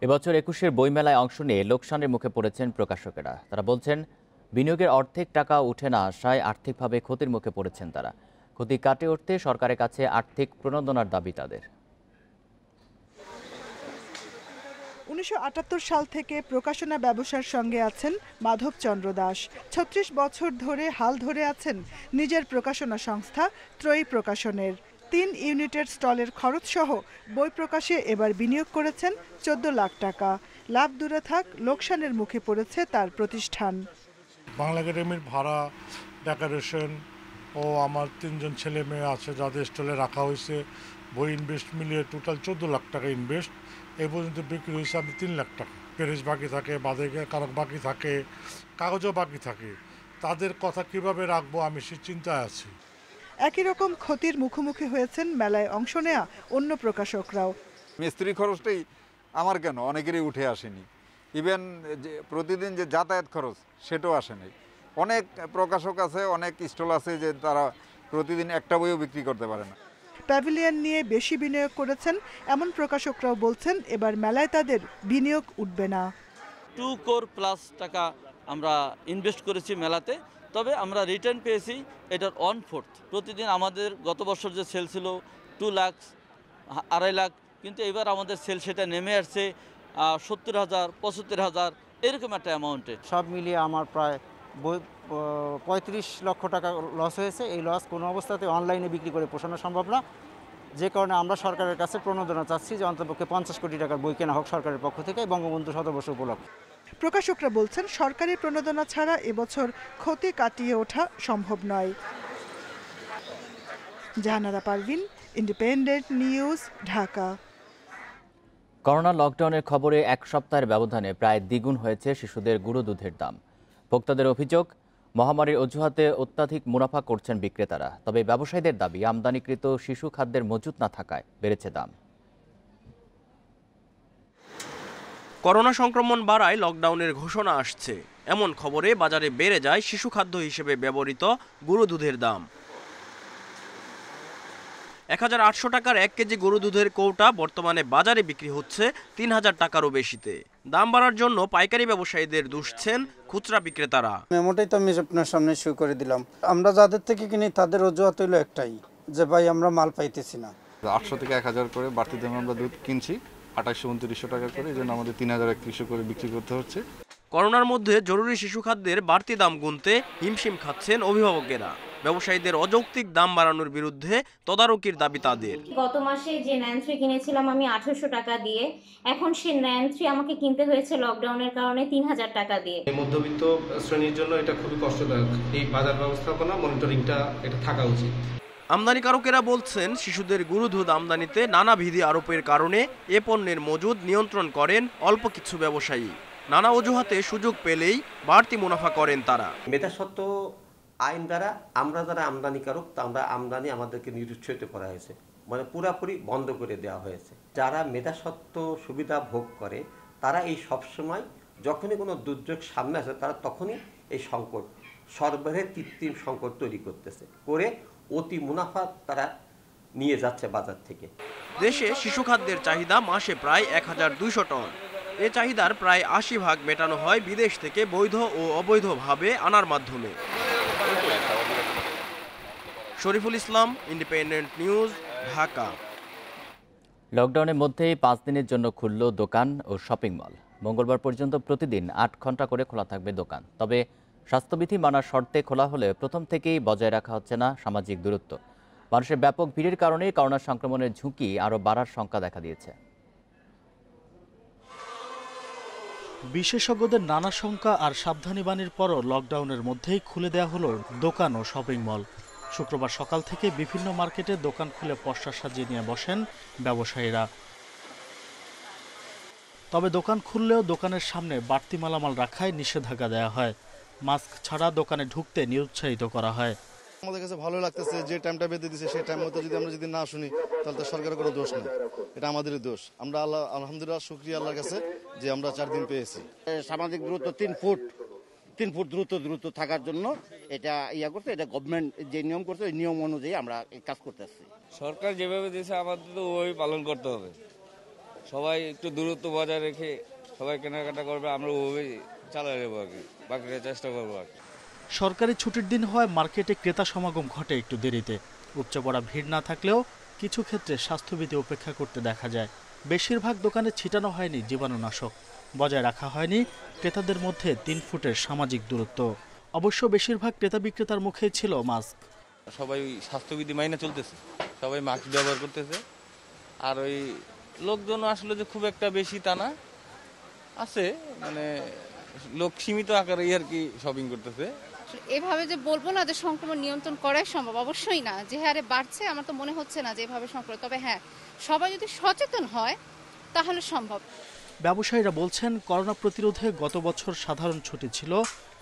এবছর 21-এর বইমেলায় অংশ নিয়ে লোকসানের মুখে পড়েছেন প্রকাশকেরা। তারা বলছেন, বিনিয়োগের অর্ধেক টাকা উঠে না আসায় আর্থিকভাবে ক্ষতির মুখে পড়েছেন তারা। ক্ষতি কাটিয়ে উঠতে সরকারের কাছে আর্থিক প্রণোদনার দাবি তাদের। 1978 সাল থেকে প্রকাশনা ব্যবসার সঙ্গে আছেন মাধবচন্দ্র দাস। 36 বছর ধরে হাল ধরে আছেন নিজের প্রকাশনা সংস্থা ত্রয়ী প্রকাশনের। 3 ইউনিটের স্টলের খরচ সহ বই প্রকাশে এবার বিনিয়োগ করেছেন 14 লাখ টাকা। লাভ দূরে থাক, লোকসানের মুখে পড়েছে তার প্রতিষ্ঠান। বাংলা একাডেমির ভাড়া, ডেকোরেশন ও আমার 3 জন ছেলে মেয়ে আছে যাদের স্টলে রাখা হয়েছে। বই ইনভেস্ট মিলিয়ে টোটাল 14 লাখ টাকা ইনভেস্ট। এই পর্যন্ত বিক্রি হয়েছে আমি 3 লাখ টাকা। পেরেস বাকি থাকে, বাদে কারক বাকি থাকে, কাগজও বাকি থাকে। তাদের কথা কিভাবে রাখবো আমি সে চিন্তায় আছি। একই রকম ক্ষতির মুখোমুখি হয়েছেন মেলায় অংশ নেয়া অন্য প্রকাশকরাও। মিস্ত্রি খরচটাই আমার কেন অনেকেরই উঠে আসেনি। ইভেন যে প্রতিদিন যে যাতায়াত খরচ সেটাও আসেনি। অনেক প্রকাশক আছে, অনেক স্টল আছে যে তারা প্রতিদিন একটা বইও বিক্রি করতে পারে না। প্যাভিলিয়ন নিয়ে বেশি বিনিয়োগ করেছেন এমন প্রকাশকরাও বলছেন এবার মেলায় তাদের বিনিয়োগ উঠবে না। 2 কোটি প্লাস টাকা আমরা ইনভেস্ট করেছি মেলাতে, তবে আমরা রিটার্ন পেয়েছি এটার 1/4। প্রতিদিন আমাদের গত বছর যে সেল ছিল 2 লাখ, 2.5 লাখ, কিন্তু এবার আমাদের সেল সেটা নেমে আসছে 70,000, 75,000 এরকম একটা অ্যামাউন্টে। সব মিলিয়ে আমার প্রায় 35 লক্ষ টাকা লস হয়েছে। এই লস কোনো অবস্থাতে অনলাইনে বিক্রি করে পোষানো সম্ভব না, যে কারণে আমরা সরকারের কাছে প্রণোদনা চাচ্ছি যে অন্ততপক্ষে 50 কোটি টাকার বই কেনা হোক সরকারের পক্ষ থেকে বঙ্গবন্ধু শতবর্ষ উপলক্ষে। প্রকাশকরা বলছেন সরকারি প্রণোদনা ছাড়া এবছর ক্ষতি কাটিয়ে ওঠা সম্ভব নয়। Jahanara Parvin, independent news, Dhaka. Corona লকডাউনের খবরে 1 সপ্তাহের ব্যবধানে প্রায় দ্বিগুণ হয়েছে শিশুদের গুঁড়ো দুধের দাম। ভোক্তাদের অভিযোগ, মহামারীর অজুহাতে অত্যাধিক মুনাফা করছেন বিক্রেতারা। তবে ব্যবসায়ীদের দাবি, আমদানিকৃত শিশু খাদ্যের মজুত না থাকায় বেড়েছে দাম। করোনা সংক্রমণ বাড়ায় লকডাউনের ঘোষণা আসছে। এমন খবরে বাজারে বেড়ে যায় শিশু খাদ্য হিসেবে ব্যবহৃত গরু দুধের দাম। 1800 টাকার 1 কেজি গরু দুধের কৌটা বর্তমানে বাজারে বিক্রি হচ্ছে 3000 টাকারও বেশিতে। দাম বাড়ার জন্য পাইকারি ব্যবসায়ীদের দুষছেন খুচরা বিক্রেতারা। মেমোটাই তো আমি আপনার সামনে শুরু করে দিলাম। আমরা যাদের থেকে কিনি তাদের অজুহাত হইলো একটাই, যে ভাই আমরা মাল পাইতেছি না। 800 থেকে 1000 করে বাড়তি দামে আমরা দুধ কিনছি, 2800-2900 টাকা করে, এই জন্য আমাদের 3000-3100 করে বিক্রি করতে হচ্ছে। করোনার মধ্যে জরুরি শিশু খাদ্যের বাড়তি দাম গুনতে হিমশিম খাচ্ছেন অভিভাবকেরা। ব্যবসায়ীদের অযৌক্তিক দাম বাড়ানোর বিরুদ্ধে তদারকির দাবি তাদের। গত মাসে যে ন্যান3 কিনেছিলাম আমি 1800 টাকা দিয়ে, এখন সেই ন্যান3 আমাকে কিনতে হয়েছে লকডাউনের কারণে 3000 টাকা দিয়ে। মধ্যবিত্ত শ্রেণীর জন্য এটা খুবই কষ্টদায়ক। এই বাজার ব্যবস্থাপনা মনিটরিংটা এটা থাকা উচিত। আমদানিকারকেরা বলছেন, শিশুদের গরু দুধ আমদানিতে নানাবিধি আরোপের কারণে এ পণ্যের মজুদ নিয়ন্ত্রণ করেন অল্প কিছু ব্যবসায়ী। নানা অজুহাতে সুযোগ পেলেই বাড়তি মুনাফা করেন তারা। মেধাস্বত্ব আইন দ্বারা আমরা যারা আমদানিকারক, আমরা আমদানি আমাদেরকে নিরুৎসাহিত করা হয়েছে, মানে পুরাপুরি বন্ধ করে দেওয়া হয়েছে। যারা মেধাস্বত্ব সুবিধা ভোগ করে তারা এই সবসময় যখনই কোনো দুর্যোগ সামনে আসে তারা তখনই এই সংকট সরবরাহের কৃত্রিম সংকট তৈরি করতেছে, করে অতি মুনাফা তারা নিয়ে যাচ্ছে বাজার থেকে। দেশে শিশু খাদ্যের চাহিদা মাসে প্রায় 1200 টন। এ চাহিদার প্রায় 80% মেটানো হয় বিদেশ থেকে বৈধ ও অবৈধভাবে আনার মাধ্যমে। Shariful Islam, independent news, Dhaka. লকডাউনের মধ্যেই 5 দিনের জন্য খুলল দোকান ও শপিং মল। মঙ্গলবার পর্যন্ত প্রতিদিন 8 ঘন্টা করে খোলা থাকবে দোকান। তবে স্বাস্থ্যবিধি মানার শর্তে খোলা হলে প্রথম থেকেই বজায় রাখা হচ্ছে না সামাজিক দূরত্ব। মানুষের ব্যাপক ভিড়ের কারণে করোনা সংক্রমণের ঝুঁকি আরও বাড়ার শঙ্কা দেখা দিয়েছে। বিশেষজ্ঞদের নানা শঙ্কা আর সাবধানী বাণীর পরও লকডাউনের মধ্যেই খুলে দেওয়া হলো দোকান ও শপিং মল। শুক্রবার সকাল থেকে বিভিন্ন মার্কেটে দোকান খুলে পসরা সাজিয়ে নিয়ে বসেন ব্যবসায়ীরা। তবে দোকান খুললেও দোকানের সামনে বাড়তি মালামাল রাখায় নিষেধাজ্ঞা দেওয়া হয়। মাস্ক ছাড়া দোকানে ঢুকতে নিরুৎসাহিত করা হয়। আমাদের কাছে ভালো লাগতেছে যে টাইমটা বেঁধে দিচ্ছে সেই টাইম মতো যদি আমরা যদি না শুনি তাহলে তো সরকারের কোনো দোষ নেই, এটা আমাদেরই দোষ। আমরা আলহামদুলিল্লাহ শুকরিয়া আল্লাহর কাছে যে আমরা 4 দিন পেয়েছি। সামাজিক দূরত্ব 3 ফুট দূরত্ব থাকার জন্য এটা করতে, এটা গভর্নমেন্ট যে নিয়ম করছে ওই নিয়ম অনুযায়ী আমরা কাজ করতেছি। সরকার যেভাবে দিয়েছে আমাদের তো ওই পালন করতে হবে। সবাই একটু দূরত্ব বজায় রেখে সবাই কেনাকাটা করবে, আমরা ওইভাবেই চালাই যাবো আর কি, বাকিটা চেষ্টা করবো আর কি। সরকারি ছুটির দিন হয় মার্কেটে ক্রেতা সমাগম ঘটে একটু দেরিতে। উপচে পড়া ভিড় না থাকলেও কিছু ক্ষেত্রে স্বাস্থ্যবিধি উপেক্ষা করতে দেখা যায়। বেশিরভাগ দোকানে ছিটানো হয়নি জীবাণুনাশক, বজায় রাখা হয়নি ক্রেতাদের মধ্যে 3 ফুটের সামাজিক দূরত্ব। অবশ্য বেশিরভাগ ক্রেতা বিক্রেতার মুখেই ছিল মাস্ক। সবাই স্বাস্থ্যবিধি মাইনে চলতেছে, সবাই মাস্ক ব্যবহার করতেছে। আর ওই লোকজন আসলে যে খুব একটা বেশি তা না, আছে মানে লোক সীমিত আকারে আর কি শপিং করতেছে। এভাবে যে বলবো না যে সংক্রমণ নিয়ন্ত্রণ করাই সম্ভব, অবশ্যই না। যে হারে বাড়ছে আমার তো মনে হচ্ছে না যে এভাবে সংক্রমণ, তবে হ্যাঁ সবাই যদি সচেতন হয় তাহলে সম্ভব। ব্যবসায়ীরা বলছেন, করোনা প্রতিরোধে গত বছর সাধারণ ছুটি ছিল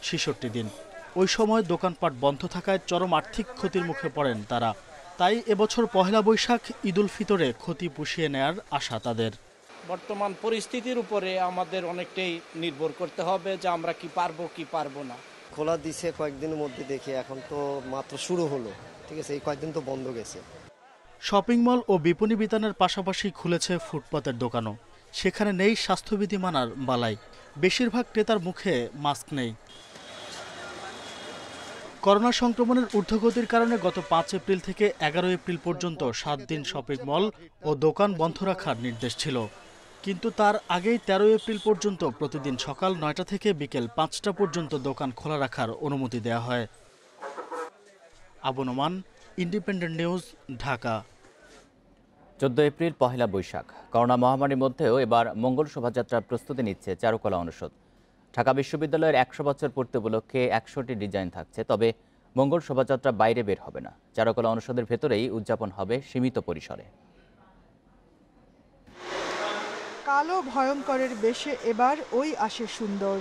66 দিন। ওই সময় দোকানপাট বন্ধ থাকায় চরম আর্থিক ক্ষতির মুখে পড়েন তারা। তাই এবছর পহেলা বৈশাখ, ঈদুল ফিতরে ক্ষতি পুষিয়ে নেয়ার আশা তাদের। বর্তমান পরিস্থিতির উপরে আমাদের অনেকটাই নির্ভর করতে হবে যে আমরা কি পারবো কি পারবো না। খোলা দিছে কয়েকদিনের মধ্যে, দেখি এখন তো মাত্র শুরু হলো, ঠিক আছে, এই কয়েকদিন তো বন্ধ গেছে। শপিং মল ও বিপণী বিতানের পাশাপাশি খুলেছে ফুটপাতের দোকানও। সেখানে নেই স্বাস্থ্যবিধি মানার বালাই। বেশিরভাগ ক্রেতার মুখে মাস্ক নেই। করোনা সংক্রমণের ঊর্ধ্বগতির কারণে গত 5 এপ্রিল থেকে 11 এপ্রিল পর্যন্ত 7 দিন শপিং মল ও দোকান বন্ধ রাখার নির্দেশ ছিল। কিন্তু তার আগেই 13 এপ্রিল পর্যন্ত প্রতিদিন সকাল 9টা থেকে বিকেল 5টা পর্যন্ত দোকান খোলা রাখার অনুমতি দেওয়া হয়। Abu Noman, independent news, Dhaka. 14 April Pohela Boishakh. Corona মহামারীর মধ্যেও এবার মঙ্গল শোভাযাত্রার প্রস্তুতি নিচ্ছে চারুকলা অনুষদ। ঢাকা বিশ্ববিদ্যালয়ের 100 বছর পূর্তি উপলক্ষে 100টি ডিজাইন থাকছে, তবে মঙ্গল শোভাযাত্রা বাইরে বের হবে না। চারুকলা অনুষদের ভেতরেই উদযাপন হবে সীমিত পরিসরে। কালো ভয়ঙ্করের বেশে এবার ওই আসে সুন্দর,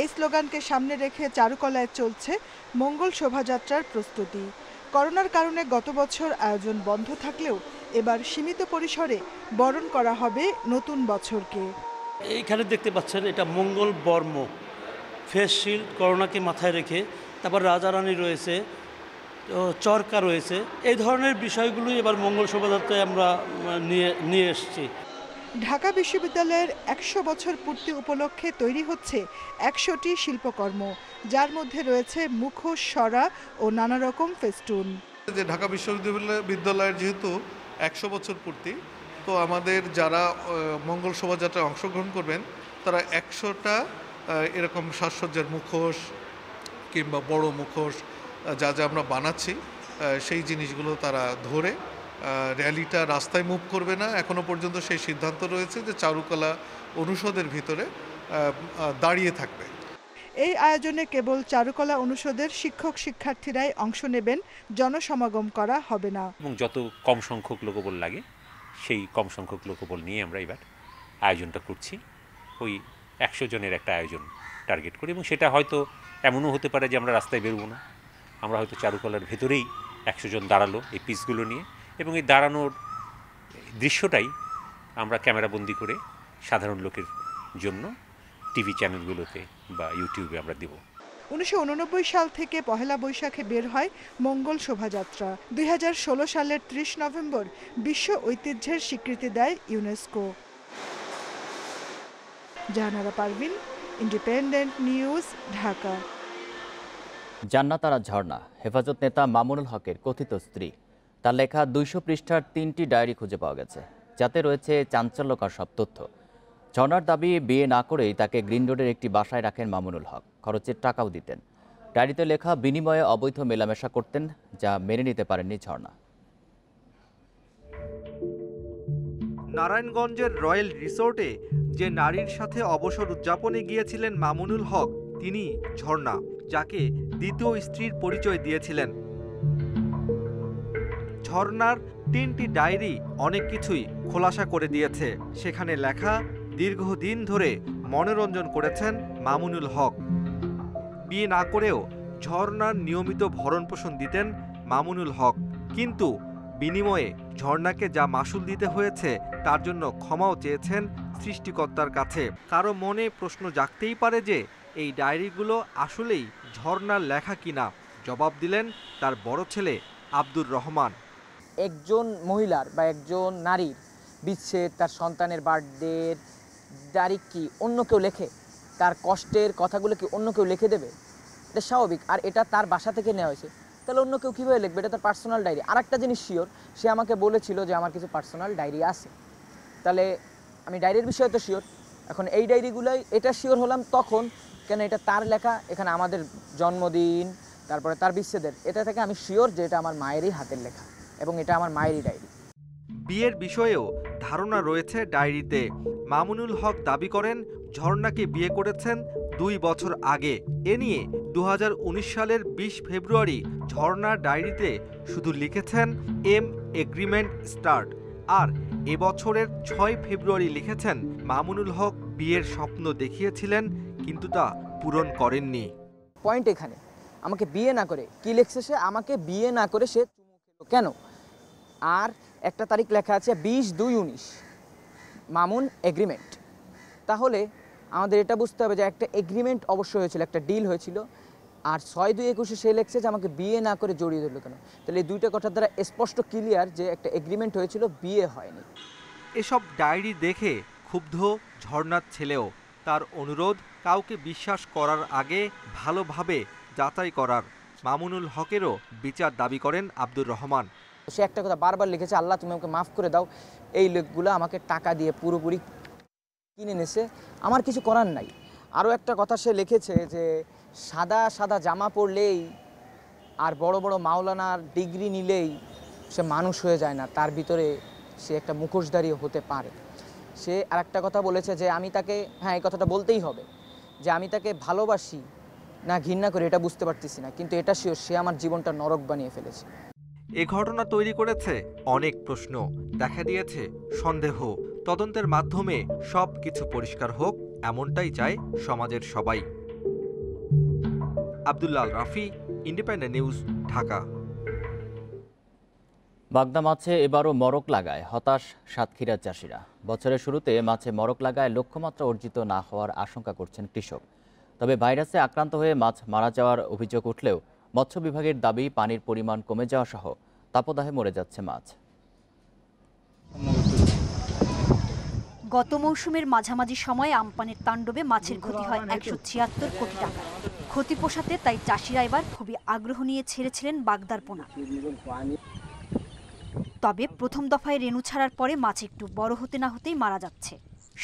এই স্লোগানকে সামনে রেখে চারুকলায় চলছে মঙ্গল শোভাযাত্রার প্রস্তুতি। করোনার কারণে গত বছর আয়োজন বন্ধ থাকলেও এবার সীমিত পরিসরে বরণ করা হবে নতুন বছরকে। এইখানে দেখতে পাচ্ছেন এটা মঙ্গল বর্ম, ফেস শিল্ড করোনাকে মাথায় রেখে, তারপর রাজারানী রয়েছে, চরকা রয়েছে, এই ধরনের বিষয়গুলোই এবার মঙ্গল শোভাযাত্রায় আমরা নিয়ে এসেছি। ঢাকা বিশ্ববিদ্যালয়ের ১০০ বছর পূর্তি উপলক্ষে তৈরি হচ্ছে ১০০টি শিল্পকর্ম, যার মধ্যে রয়েছে মুখোশ, সরা ও নানা রকম ফেস্টুন। যে ঢাকা বিশ্ববিদ্যালয়ের যেহেতু ১০০ বছর পূর্তি, তো আমাদের যারা মঙ্গল শোভাযাত্রায় অংশগ্রহণ করবেন তারা ১০০টা এরকম সাজসজ্জার মুখোশ কিংবা বড় মুখোশ যা যা আমরা বানাচ্ছি সেই জিনিসগুলো তারা ধরে র্যালিটা রাস্তায় মুভ করবে না। এখনো পর্যন্ত সেই সিদ্ধান্ত রয়েছে যে চারুকলা অনুষদের ভিতরে দাঁড়িয়ে থাকবে। এই আয়োজনে কেবল চারুকলা অনুষদের শিক্ষক শিক্ষার্থীরাই অংশ নেবেন, জনসমাগম করা হবে না। এবং যত কম সংখ্যক লোকবল লাগে সেই কম সংখ্যক লোকবল নিয়ে আমরা এবার আয়োজনটা করছি। ওই ১০০ জনের একটা আয়োজন টার্গেট করি, এবং সেটা হয়তো এমনও হতে পারে যে আমরা রাস্তায় বেরোবো না, আমরা হয়তো চারুকলার ভেতরেই ১০০ জন দাঁড়ালো এই পিসগুলো নিয়ে, এবং এই দাঁড়ানোর দৃশ্যটাই আমরা ক্যামেরাবন্দি করে সাধারণ লোকের জন্য টিভি চ্যানেলগুলোতে বা ইউটিউবে আমরা দেব। ১৯৮৯ সাল থেকে পহেলা বৈশাখে বের হয় মঙ্গল শোভাযাত্রা। ২০১৬ সালের ৩০ নভেম্বর বিশ্ব ঐতিহ্যের স্বীকৃতি দেয় UNESCO. Jahanara Parvin, independent news, Dhaka. Jannat Ara ঝর্ণা হেফাজত নেতা মামুনুল হকের কথিত স্ত্রী। তার লেখা ২০০ পৃষ্ঠার ৩টি ডায়েরি খুঁজে পাওয়া গেছে, যাতে রয়েছে চাঞ্চল্যকর সব তথ্য। ঝর্ণার দাবি, বিয়ে না করেই তাকে গ্রিন রোডের একটি বাসায় রাখেন মামুনুল হক, খরচের টাকাও দিতেন। ডায়েরিতে লেখা, বিনিময়ে অবৈধ মেলামেশা করতেন, যা মেনে নিতে পারেননি ঝর্ণা। নারায়ণগঞ্জের রয়্যাল রিসোর্টে যে নারীর সাথে অবসর উদযাপনে গিয়েছিলেন মামুনুল হক, তিনি ঝর্ণা, যাকে দ্বিতীয় স্ত্রীর পরিচয় দিয়েছিলেন। ঝর্ণার ৩টি ডায়েরি অনেক কিছুই খোলাসা করে দিয়েছে। সেখানে লেখা, দীর্ঘদিন ধরে মনোরঞ্জন করেছেন মামুনুল হক। বিয়ে না করেও ঝর্ণার নিয়মিত ভরণপোষণ দিতেন মামুনুল হক, কিন্তু বিনিময়ে ঝর্ণাকে যা মাসুল দিতে হয়েছে তার জন্য ক্ষমাও চেয়েছেন সৃষ্টিকর্তার কাছে। কারো মনে প্রশ্ন জাগতেই পারে যে এই ডায়েরিগুলো আসলেই ঝর্ণার লেখা কিনা। জবাব দিলেন তার বড় ছেলে আব্দুর রহমান। একজন মহিলার বা একজন নারীর বিচ্ছেদ, তার সন্তানের বার্থডের তারিখ কি অন্য কেউ লেখে? তার কষ্টের কথাগুলো কি অন্য কেউ লিখে দেবে? এটা স্বাভাবিক। আর এটা তার বাসা থেকে নেওয়া হয়েছে, তাহলে অন্য কেউ কীভাবে লিখবে? এটা তার পার্সোনাল ডায়েরি। আর একটা জিনিস শিওর, সে আমাকে বলেছিল যে আমার কিছু পার্সোনাল ডায়েরি আছে, তাহলে আমি ডায়েরির বিষয়ে তো শিওর। এখন এই ডায়েরিগুলোই এটা শিওর হলাম তখন, কেন এটা তার লেখা, এখানে আমাদের জন্মদিন, তারপরে তার বিচ্ছেদের, এটা থেকে আমি শিওর যে এটা আমার মায়েরই হাতের লেখা এবং এটা আমার মায়েরই ডায়েরি। বিয়ের বিষয়েও ধারণা রয়েছে ডায়েরিতে। মামুনুল হক দাবি করেন ঝর্ণাকে বিয়ে করেছেন ২ বছর আগে। এ নিয়ে ২০১৯ সালের ২০ ফেব্রুয়ারি ঝর্ণার ডায়েরিতে শুধু লিখেছেন এগ্রিমেন্ট স্টার্ট, আর এবছরের ৬ ফেব্রুয়ারি লিখেছেন মামুনুল হক বিয়ের স্বপ্ন দেখিয়েছিলেন, কিন্তু তা পূরণ করেননি। পয়েন্ট এখানে, আমাকে বিয়ে না করে কি লিখছে সে? আমাকে বিয়ে না করে সে কেন? আর একটা তারিখ লেখা আছে ২০/২/১৯ মামুন এগ্রিমেন্ট। তাহলে আমাদের এটা বুঝতে হবে যে একটা এগ্রিমেন্ট অবশ্যই হয়েছিল, একটা ডিল হয়েছিল। আর ৬/২/২১ সে লেখছে যে আমাকে বিয়ে না করে জড়িয়ে ধরলো কেন? তাহলে এই দুইটা কথার দ্বারা স্পষ্ট ক্লিয়ার যে একটা এগ্রিমেন্ট হয়েছিল, বিয়ে হয়নি। এসব ডায়েরি দেখে ক্ষুব্ধ ঝর্ণার ছেলেও। তার অনুরোধ, কাউকে বিশ্বাস করার আগে ভালোভাবে যাচাই করার। মামুনুল হকেরও বিচার দাবি করেন আব্দুর রহমান। সে একটা কথা বারবার লিখেছে, আল্লাহ তুমি আমাকে মাফ করে দাও। এই লোকগুলো আমাকে টাকা দিয়ে পুরোপুরি কিনে নিয়েছে, আমার কিছু করার নাই। আরও একটা কথা সে লিখেছে যে সাদা সাদা জামা পরলেই আর বড় বড় মাওলানার ডিগ্রি নিলেই সে মানুষ হয়ে যায় না, তার ভিতরে সে একটা মুখোশধারী হতে পারে। সে আর একটা কথা বলেছে যে আমি তাকে, হ্যাঁ এই কথাটা বলতেই হবে, যে আমি তাকে ভালোবাসি না ঘৃণা করি এটা বুঝতে পারতেছি না, কিন্তু এটা শিওর সে আমার জীবনটা নরক বানিয়ে ফেলেছে। এ ঘটনা তৈরি করেছে অনেক প্রশ্ন, দেখা দিয়েছে সন্দেহ। তদন্তের মাধ্যমে সব কিছু পরিষ্কার হোক, এমনটাই চায় সমাজের সবাই। Abdullah Rafi, independent news, Dhaka. বাগদা মাছে এবারও মরক লাগায় হতাশ সাতক্ষীরার চাষিরা। বছরের শুরুতে মাছে মরক লাগায় লক্ষ্যমাত্রা অর্জিত না হওয়ার আশঙ্কা করছেন কৃষক। তবে ভাইরাসে আক্রান্ত হয়ে মাছ মারা যাওয়ার অভিযোগ উঠলেও মৎস্য বিভাগের দাবি পানির পরিমাণ কমে যাওয়া সহ তাপদাহে মরে যাচ্ছে মাছ। গত মৌসুমের মাঝামাঝি সময়ে আমপানের তাণ্ডবে মাছের ক্ষতি হয় ১৭৬ কোটি টাকা। ক্ষতি পোষাতে তাই চাষিরা এবার খুবই আগ্রহ নিয়ে ছেড়েছিলেন বাগদার পোনা। তবে প্রথম দফায় রেণু ছাড়ার পরে মাছ একটু বড় হতে না হতেই মারা যাচ্ছে।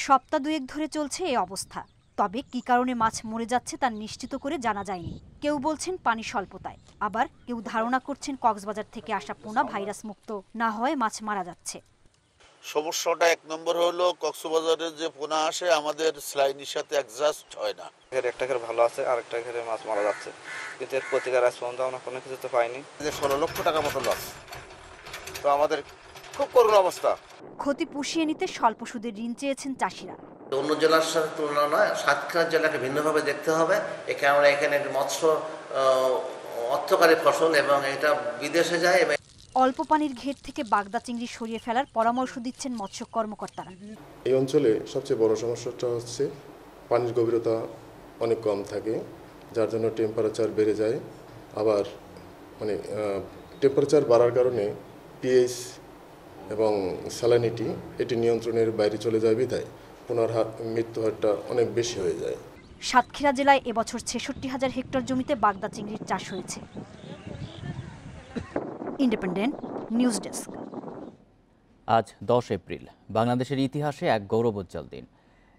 সপ্তাহ দুয়েক ধরে চলছে এই অবস্থা। তবে কি কারণে মাছ মরে যাচ্ছে তা নিশ্চিত করে জানা যায়নি। কেউ বলছেন পানি স্বল্পতায়, আবার কেউ ধারণা করছেন কক্সবাজার থেকে আসা পোনা ভাইরাস মুক্ত না হওয়ায় মাছ মারা যাচ্ছে। সমস্যাটা এক নম্বর হলো কক্সবাজারের যে পোনা আসে আমাদের স্লাইনের সাথে অ্যাডজাস্ট হয় না। একটা ঘরে ভালো আছে আর একটা ঘরে মাছ মারা যাচ্ছে, কিন্তু এর প্রতিকার আজ পর্যন্ত আমরা কোনো কিছু তো পাইনি। 16 লক্ষ টাকা মতো লস, তো আমাদের খুব করুণ অবস্থা। ক্ষতি পুষিয়ে নিতে স্বল্প সুদে ঋণ চেয়েছেন চাষিরা। অন্য জেলার সাথে তুলনা নয়, সাতক্ষীরা জেলাকে ভিন্নভাবে দেখতে হবে। আমরা এখানে মৎস্য অর্থকারী ফসল এবং এটা বিদেশে যায়। অল্প পানির ঘের থেকে বাগদা চিংড়ি সরিয়ে ফেলার পরামর্শ দিচ্ছেন মৎস্য কর্মকর্তারা। এই অঞ্চলে সবচেয়ে বড় সমস্যাটা হচ্ছে পানির গভীরতা অনেক কম থাকে, যার জন্য টেম্পারেচার বেড়ে যায়। আবার টেম্পারেচার বাড়ার কারণে পিএইচ এবং স্যালানিটি এটি নিয়ন্ত্রণের বাইরে চলে যায়, বিধায় পোনার মৃত্যু হারটা অনেক বেশি হয়ে যায়। সাতক্ষীরা জেলায় এবছর ৬৬,০০০ হেক্টর জমিতে বাগদা চিংড়ির চাষ হয়েছে। Independent news desk. আজ 10 এপ্রিল, বাংলাদেশের ইতিহাসে এক গৌরবোজ্জ্বল দিন।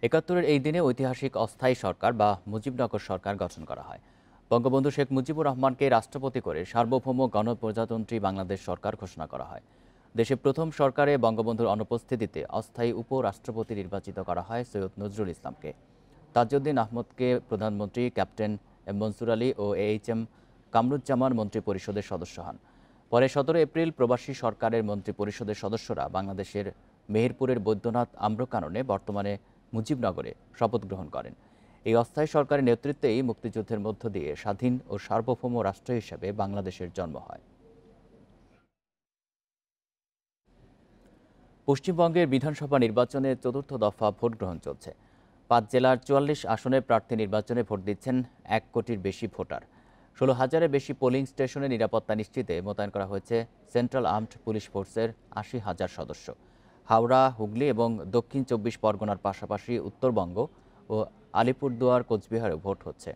৭১-এর এই দিনে ঐতিহাসিক অস্থায়ী সরকার বা মুজিবনগর সরকার গঠন করা হয়। বঙ্গবন্ধু শেখ মুজিবুর রহমানকে রাষ্ট্রপতি করে সার্বভৌম গণপ্রজাতন্ত্রী বাংলাদেশ সরকার ঘোষণা করা হয়। দেশে প্রথম সরকারে বঙ্গবন্ধুর অনুপস্থিতিতে অস্থায়ী উপরাষ্ট্রপতি নির্বাচিত করা হয় সৈয়দ নজরুল ইসলামকে। তাজউদ্দিন আহমদকে প্রধানমন্ত্রী, ক্যাপ্টেন এম মনসুর আলী ও এইচ.এম. কামরুজ্জামান মন্ত্রী পরিষদের সদস্য হন। পরে 17 এপ্রিল প্রবাসী সরকারের মন্ত্রী পরিষদের সদস্যরা বাংলাদেশের মেহেরপুরের বৈদ্যনাথ আম্রকাননে বর্তমানে মুজিবনগরে শপথ গ্রহণ করেন। এই অস্থায়ী সরকারের নেতৃত্বেই মুক্তিযুদ্ধের মধ্য দিয়ে স্বাধীন ও সার্বভৌম রাষ্ট্র হিসেবে বাংলাদেশের জন্ম হয়। পশ্চিমবঙ্গের বিধানসভা নির্বাচনে চতুর্থ দফা ভোট গ্রহণ চলছে। 5 জেলার 44 আসনে প্রার্থী নির্বাচনে ভোট দিচ্ছেন 1 কোটির বেশি ভোটার। 16,000-এর বেশি পোলিং স্টেশনে নিরাপত্তা নিশ্চিতে মোতায়েন করা হয়েছে সেন্ট্রাল আর্মড পুলিশ ফোর্সের 80,000 সদস্য। হাওড়া, হুগলি এবং দক্ষিণ 24 পরগনার পাশাপাশি উত্তরবঙ্গ ও আলিপুরদুয়ার, কোচবিহারেও ভোট হচ্ছে।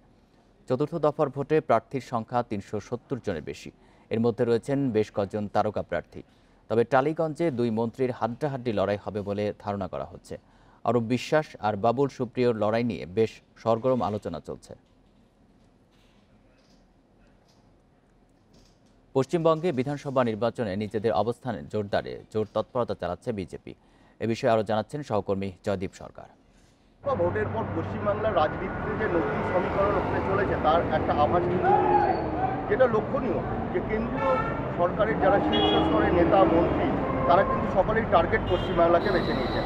চতুর্থ দফার ভোটে প্রার্থীর সংখ্যা 370 জনের বেশি। এর মধ্যে রয়েছেন বেশ কয়েকজন তারকা প্রার্থী। তবে টালিগঞ্জে 2 মন্ত্রীর হাড্ডাহাড্ডি লড়াই হবে বলে ধারণা করা হচ্ছে। অরূপ বিশ্বাস আর বাবুল সুপ্রিয়র লড়াই নিয়ে বেশ সরগরম আলোচনা চলছে। পশ্চিমবঙ্গে বিধানসভা নির্বাচনে নিজেদের অবস্থানে জোর তৎপরতা চালাচ্ছে বিজেপি। এ বিষয়ে আরও জানাচ্ছেন সহকর্মী জয়দীপ সরকার। ভোটের পর পশ্চিমবাংলার রাজনীতিতে যে নতুন সমীকরণ হতে চলেছে তার একটা আভাস কিন্তু মিলছে। যেটা লক্ষণীয় যে কেন্দ্রীয় সরকারের যারা শীর্ষ স্তরের নেতা মন্ত্রী তারা কিন্তু সকলেই টার্গেট পশ্চিমবাংলাকে বেছে নিয়েছেন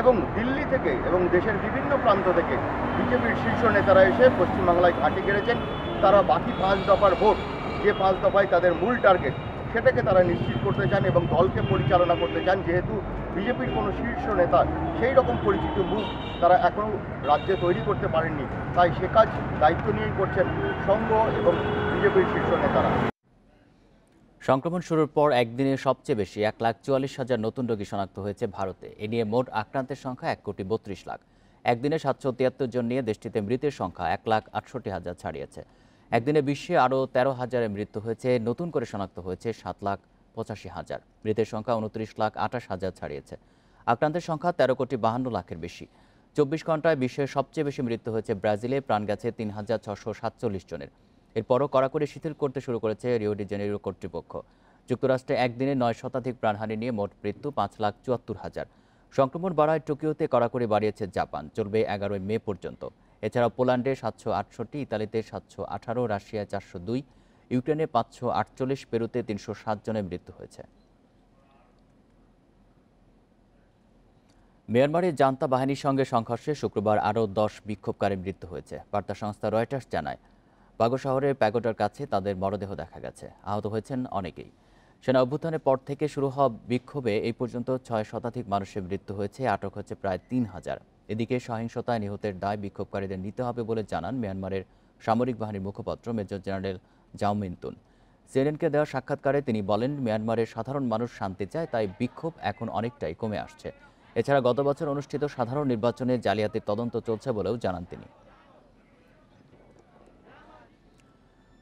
এবং দিল্লি থেকে এবং দেশের বিভিন্ন প্রান্ত থেকে বিজেপির শীর্ষ নেতারা এসে পশ্চিমবাংলায় ঘাঁটি গেড়েছেন। তারা বাকি 5 দফার ভোট, যে 5 দফায় তাদের মূল টার্গেট, সেটাকে তারা নিশ্চিত করতে চান এবং দলকে পরিচালনা করতে চান। যেহেতু বিজেপির কোনো শীর্ষ নেতা সেই রকম পরিচিত মুখ তারা এখনও রাজ্যে তৈরি করতে পারেননি, তাই সে কাজ দায়িত্ব নিয়েই করছেন সংঘ এবং বিজেপির শীর্ষ নেতারা। সংক্রমণ শুরুর পর একদিনে সবচেয়ে বেশি 1,44,000 নতুন রোগী শনাক্ত হয়েছে ভারতে। এ নিয়ে মোট আক্রান্তের সংখ্যা 1,32 লাখ। একদিনে 773 জন নিয়ে দেশটিতে মৃতের সংখ্যা 1,68,000 ছাড়িয়েছে। একদিনে বিশ্বে আরও 13,000-এর মৃত্যু হয়েছে। নতুন করে শনাক্ত হয়েছে 7,85,000। মৃতের সংখ্যা 29,28,000 ছাড়িয়েছে। আক্রান্তের সংখ্যা 13,52,00,000-এর বেশি। 24 ঘন্টায় বিশ্বের সবচেয়ে বেশি মৃত্যু হয়েছে ব্রাজিলে, প্রাণ গেছে 3,647 জনের। এরপরও কড়াকড়ি শিথিল করতে শুরু করেছে রিও ডি জেনেরো কর্তৃপক্ষ। যুক্তরাষ্ট্রে একদিনে 9 শতাধিক প্রাণহানি নিয়ে মোট মৃত্যু 5,74,000। সংক্রমণ বাড়ায় টোকিওতে কড়াকড়ি বাড়িয়েছে জাপান, চলবে 11 মে পর্যন্ত। এছাড়াও পোল্যান্ডে 768, ইতালিতে 718, রাশিয়ায় 402, ইউক্রেনে 548, পেরুতে 307 জনের মৃত্যু হয়েছে। মিয়ানমারে জান্তা বাহিনীর সঙ্গে সংঘর্ষে শুক্রবার আরও 10 বিক্ষোভকারীর মৃত্যু হয়েছে। বার্তা সংস্থা রয়টার্স জানায়, বাগো শহরের প্যাগোডার কাছে তাদের মরদেহ দেখা গেছে। আহত হয়েছেন অনেকেই। সেনা অভ্যুত্থানের পর থেকে শুরু হওয়া বিক্ষোভে এই পর্যন্ত 6 শতাধিক মানুষের মৃত্যু হয়েছে, আটক হচ্ছে প্রায় 3,000। এদিকে সহিংসতায় নিহতের দায় বিক্ষোভকারীদের নিতে হবে বলে জানান মিয়ানমারের সামরিক বাহিনীর মুখপাত্র মেজর জেনারেল জাও মিন্তুন। সিএনএনকে দেওয়া সাক্ষাৎকারে তিনি বলেন, মিয়ানমারের সাধারণ মানুষ শান্তি চায়, তাই বিক্ষোভ এখন অনেকটাই কমে আসছে। এছাড়া গত বছর অনুষ্ঠিত সাধারণ নির্বাচনে জালিয়াতির তদন্ত চলছে বলেও জানান তিনি।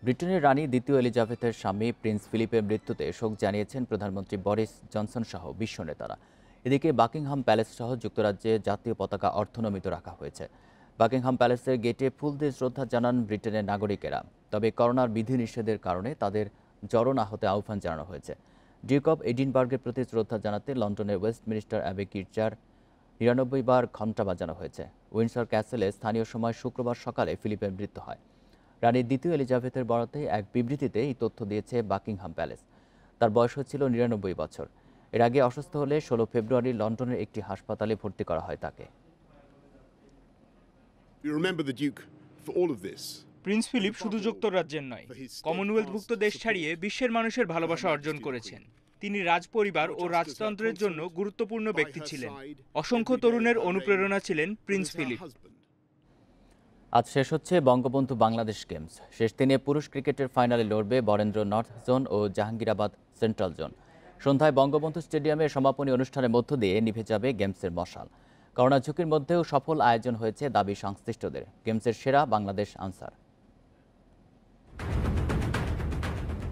ব্রিটেনের রানী দ্বিতীয় এলিজাবেথের স্বামী প্রিন্স ফিলিপের মৃত্যুতে শোক জানিয়েছেন প্রধানমন্ত্রী বরিস জনসন সহ বিশ্ব নেতারা। এদিকে বাকিংহাম প্যালেস সহ যুক্তরাজ্যে জাতীয় পতাকা অর্ধনমিত রাখা হয়েছে। বাকিংহাম প্যালেসের গেটে ফুল দিয়ে শ্রদ্ধা জানান ব্রিটেনের নাগরিকেরা। তবে করোনার বিধিনিষেধের কারণে তাদের জড়ো না হতে আহ্বান জানানো হয়েছে। ডিউক অব এডিনবার্গের প্রতি শ্রদ্ধা জানাতে লন্ডনের ওয়েস্টমিনিস্টার অ্যাবে গির্জার ৯৯ বার ঘণ্টা বাজানো হয়েছে। উইন্ডসর ক্যাসেলে স্থানীয় সময় শুক্রবার সকালে ফিলিপের মৃত্যু হয়। রানী দ্বিতীয় এলিজাবেথের বরাতে এক বিবৃতিতে এই তথ্য দিয়েছে বাকিংহাম প্যালেস। তার বয়স হচ্ছিল ৯৯ বছর। এর আগে অসুস্থ হলে ১৬ ফেব্রুয়ারি লন্ডনের একটি হাসপাতালে ভর্তি করা হয় তাকে। প্রিন্স ফিলিপ শুধু যুক্তরাজ্যের নয়, কমনওয়েলথভুক্ত দেশ ছাড়িয়ে বিশ্বের মানুষের ভালোবাসা অর্জন করেছেন। তিনি রাজপরিবার ও রাজতন্ত্রের জন্য গুরুত্বপূর্ণ ব্যক্তি ছিলেন। অসংখ্য তরুণের অনুপ্রেরণা ছিলেন প্রিন্স ফিলিপ। আজ শেষ হচ্ছে বঙ্গবন্ধু বাংলাদেশ গেমস। শেষ দিনে পুরুষ ক্রিকেটের ফাইনালে লড়বে বরেন্দ্র নর্থ জোন ও জাহাঙ্গীরাবাদ সেন্ট্রাল জোন। সন্ধ্যায় বঙ্গবন্ধু স্টেডিয়ামে সমাপনী অনুষ্ঠানের মধ্য দিয়ে নিভে যাবে গেমসের মশাল। করোনা ঝুঁকির মধ্যেও সফল আয়োজন হয়েছে দাবি সংশ্লিষ্টদের। গেমসের সেরা বাংলাদেশ আনসার।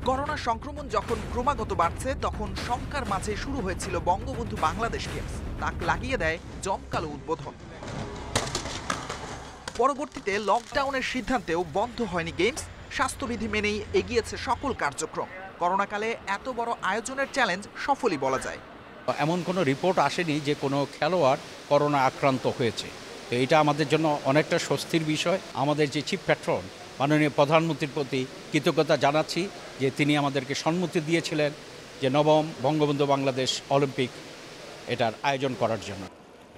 করোনা সংক্রমণ যখন ক্রমাগত বাড়ছে, তখন শঙ্কার মাঝে শুরু হয়েছিল বঙ্গবন্ধু বাংলাদেশ গেমস। তাক লাগিয়ে দেয় জমকালো উদ্বোধন। পরবর্তীতে লকডাউনের সিদ্ধান্তেও বন্ধ হয়নি গেমস। স্বাস্থ্যবিধি মেনেই এগিয়েছে সকল কার্যক্রম। করোনাকালে এত বড় আয়োজনের চ্যালেঞ্জ সফলই বলা যায়। এমন কোনো রিপোর্ট আসেনি যে কোনো খেলোয়াড় করোনা আক্রান্ত হয়েছে। তো এটা আমাদের জন্য অনেকটা স্বস্তির বিষয়। আমাদের যে চিফ প্যাট্রন মাননীয় প্রধানমন্ত্রীর প্রতি কৃতজ্ঞতা জানাচ্ছি যে তিনি আমাদেরকে সম্মতি দিয়েছিলেন যে নবম বঙ্গবন্ধু বাংলাদেশ অলিম্পিক এটার আয়োজন করার জন্য।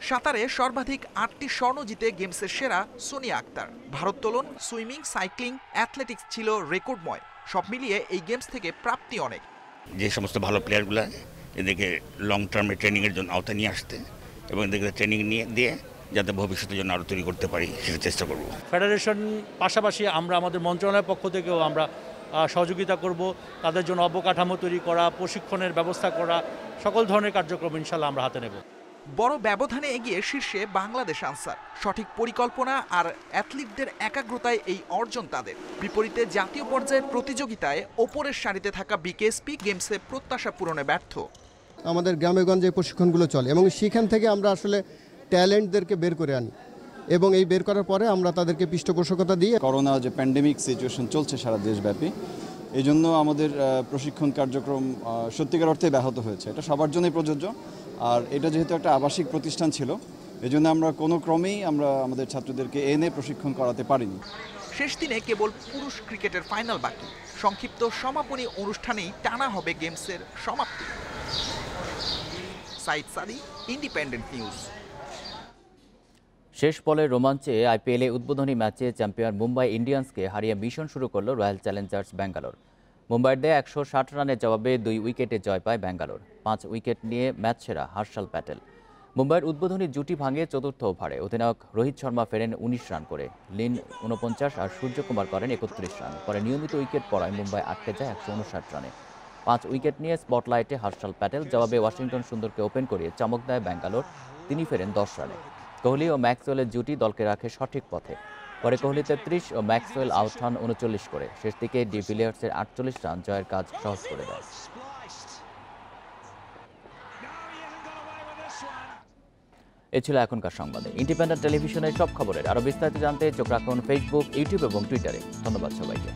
সাঁতারে সর্বাধিক ৮টি স্বর্ণ জিতে গেমসের সেরা সোনিয়া আক্তার। ভারোত্তোলন, সুইমিং, সাইক্লিং, অ্যাথলেটিক্স ছিল রেকর্ডময়। সব মিলিয়ে এই গেমস থেকে প্রাপ্তি অনেক। যে সমস্ত ভালো প্লেয়ারগুলো এদেরকে লং টার্মে ট্রেনিংয়ের জন্য আওতায় নিয়ে আসতে এবং এদেরকে ট্রেনিং নিয়ে দিয়ে যাতে ভবিষ্যতের জন্য আরও তৈরি করতে পারি সেটা চেষ্টা করব। ফেডারেশন পাশাপাশি আমরা আমাদের মন্ত্রণালয়ের পক্ষ থেকেও আমরা সহযোগিতা করব। তাদের জন্য অবকাঠামো তৈরি করা, প্রশিক্ষণের ব্যবস্থা করা, সকল ধরনের কার্যক্রম ইনশাল্লাহ আমরা হাতে নেব। বড় ব্যবধানে এগিয়ে শীর্ষে বাংলাদেশ আনসার। সঠিক পরিকল্পনা আর অ্যাথলিটদের একাগ্রতায় এই অর্জন তাদের। বিপরীতে জাতীয় পর্যায়ের প্রতিযোগিতায় ওপরের সারিতে থাকা বিকেএসপি গেমসে প্রত্যাশা পূরণে ব্যর্থ। আমাদের গ্রামে গঞ্জে প্রশিক্ষণগুলো চলে এবং সেখান থেকে আমরা আসলে ট্যালেন্টদেরকে বের করে আনি এবং এই বের করার পরে আমরা তাদেরকে পৃষ্ঠপোষকতা দিয়ে। করোনা যে প্যান্ডেমিক সিচুয়েশন চলছে সারা দেশব্যাপী, এই জন্য আমাদের প্রশিক্ষণ কার্যক্রম সত্যিকার অর্থে ব্যাহত হয়েছে। এটা সবার জন্যই প্রযোজ্য। আর এটা যেহেতু একটা আবাসিক প্রতিষ্ঠান ছিল, এই জন্য আমরা কোনো ক্রমেই আমাদের ছাত্রদেরকে এনে প্রশিক্ষণ করাতে পারিনি। শেষ দিনে কেবল পুরুষ ক্রিকেটের ফাইনাল বাকি। সংক্ষিপ্ত সমাপনী অনুষ্ঠানেই টানা হবে গেমসের সমাপ্তি। সাইদ সাদি, ইন্ডিপেন্ডেন্ট নিউজ। শেষ বলের রোমাঞ্চে আইপিএলে উদ্বোধনী ম্যাচে চ্যাম্পিয়ন মুম্বাই ইন্ডিয়ান্সকে হারিয়ে মিশন শুরু করল রয়্যাল চ্যালেঞ্জার্স ব্যাঙ্গালোর। মুম্বাইয়ের দেয়া ১৬০ রানের জবাবে ২ উইকেটে জয় পায় ব্যাঙ্গালোর। ৫ উইকেট নিয়ে ম্যাচ সেরা হর্ষল প্যাটেল। মুম্বাইয়ের উদ্বোধনী জুটি ভাঙে চতুর্থ ওভারে। অধিনায়ক রোহিত শর্মা ফেরেন ১৯ রান করে, লিন ৪৯ আর সূর্যকুমার করেন ৩১ রান। পরে নিয়মিত উইকেট পড়ায় মুম্বাই আটকে যায় ১৫৯ রানে। ৫ উইকেট নিয়ে স্পটলাইটে হর্ষল প্যাটেল। জবাবে ওয়াশিংটন সুন্দরকে ওপেন করিয়ে চমক দেয় ব্যাঙ্গালোর। তিনি ফেরেন ১০ রানে। কোহলি ও ম্যাক্সওয়েলের জুটি দলকে রাখে সঠিক পথে। পরে কোহলি ৩৩ ও ম্যাক্সওয়েল আউট হন ৩৯ করে। শেষ দিকে ডি ভিলিয়ার্সের ৪৮ রান জয়ের কাজ সহজ করে দেয়। এ ছিল এখনকার সংবাদে। ইন্ডিপেন্ডেন্ট টেলিভিশনের সব খবরের আরও বিস্তারিত জানতে চোখ রাখুন ফেসবুক, ইউটিউব এবং টুইটারে। ধন্যবাদ সবাইকে।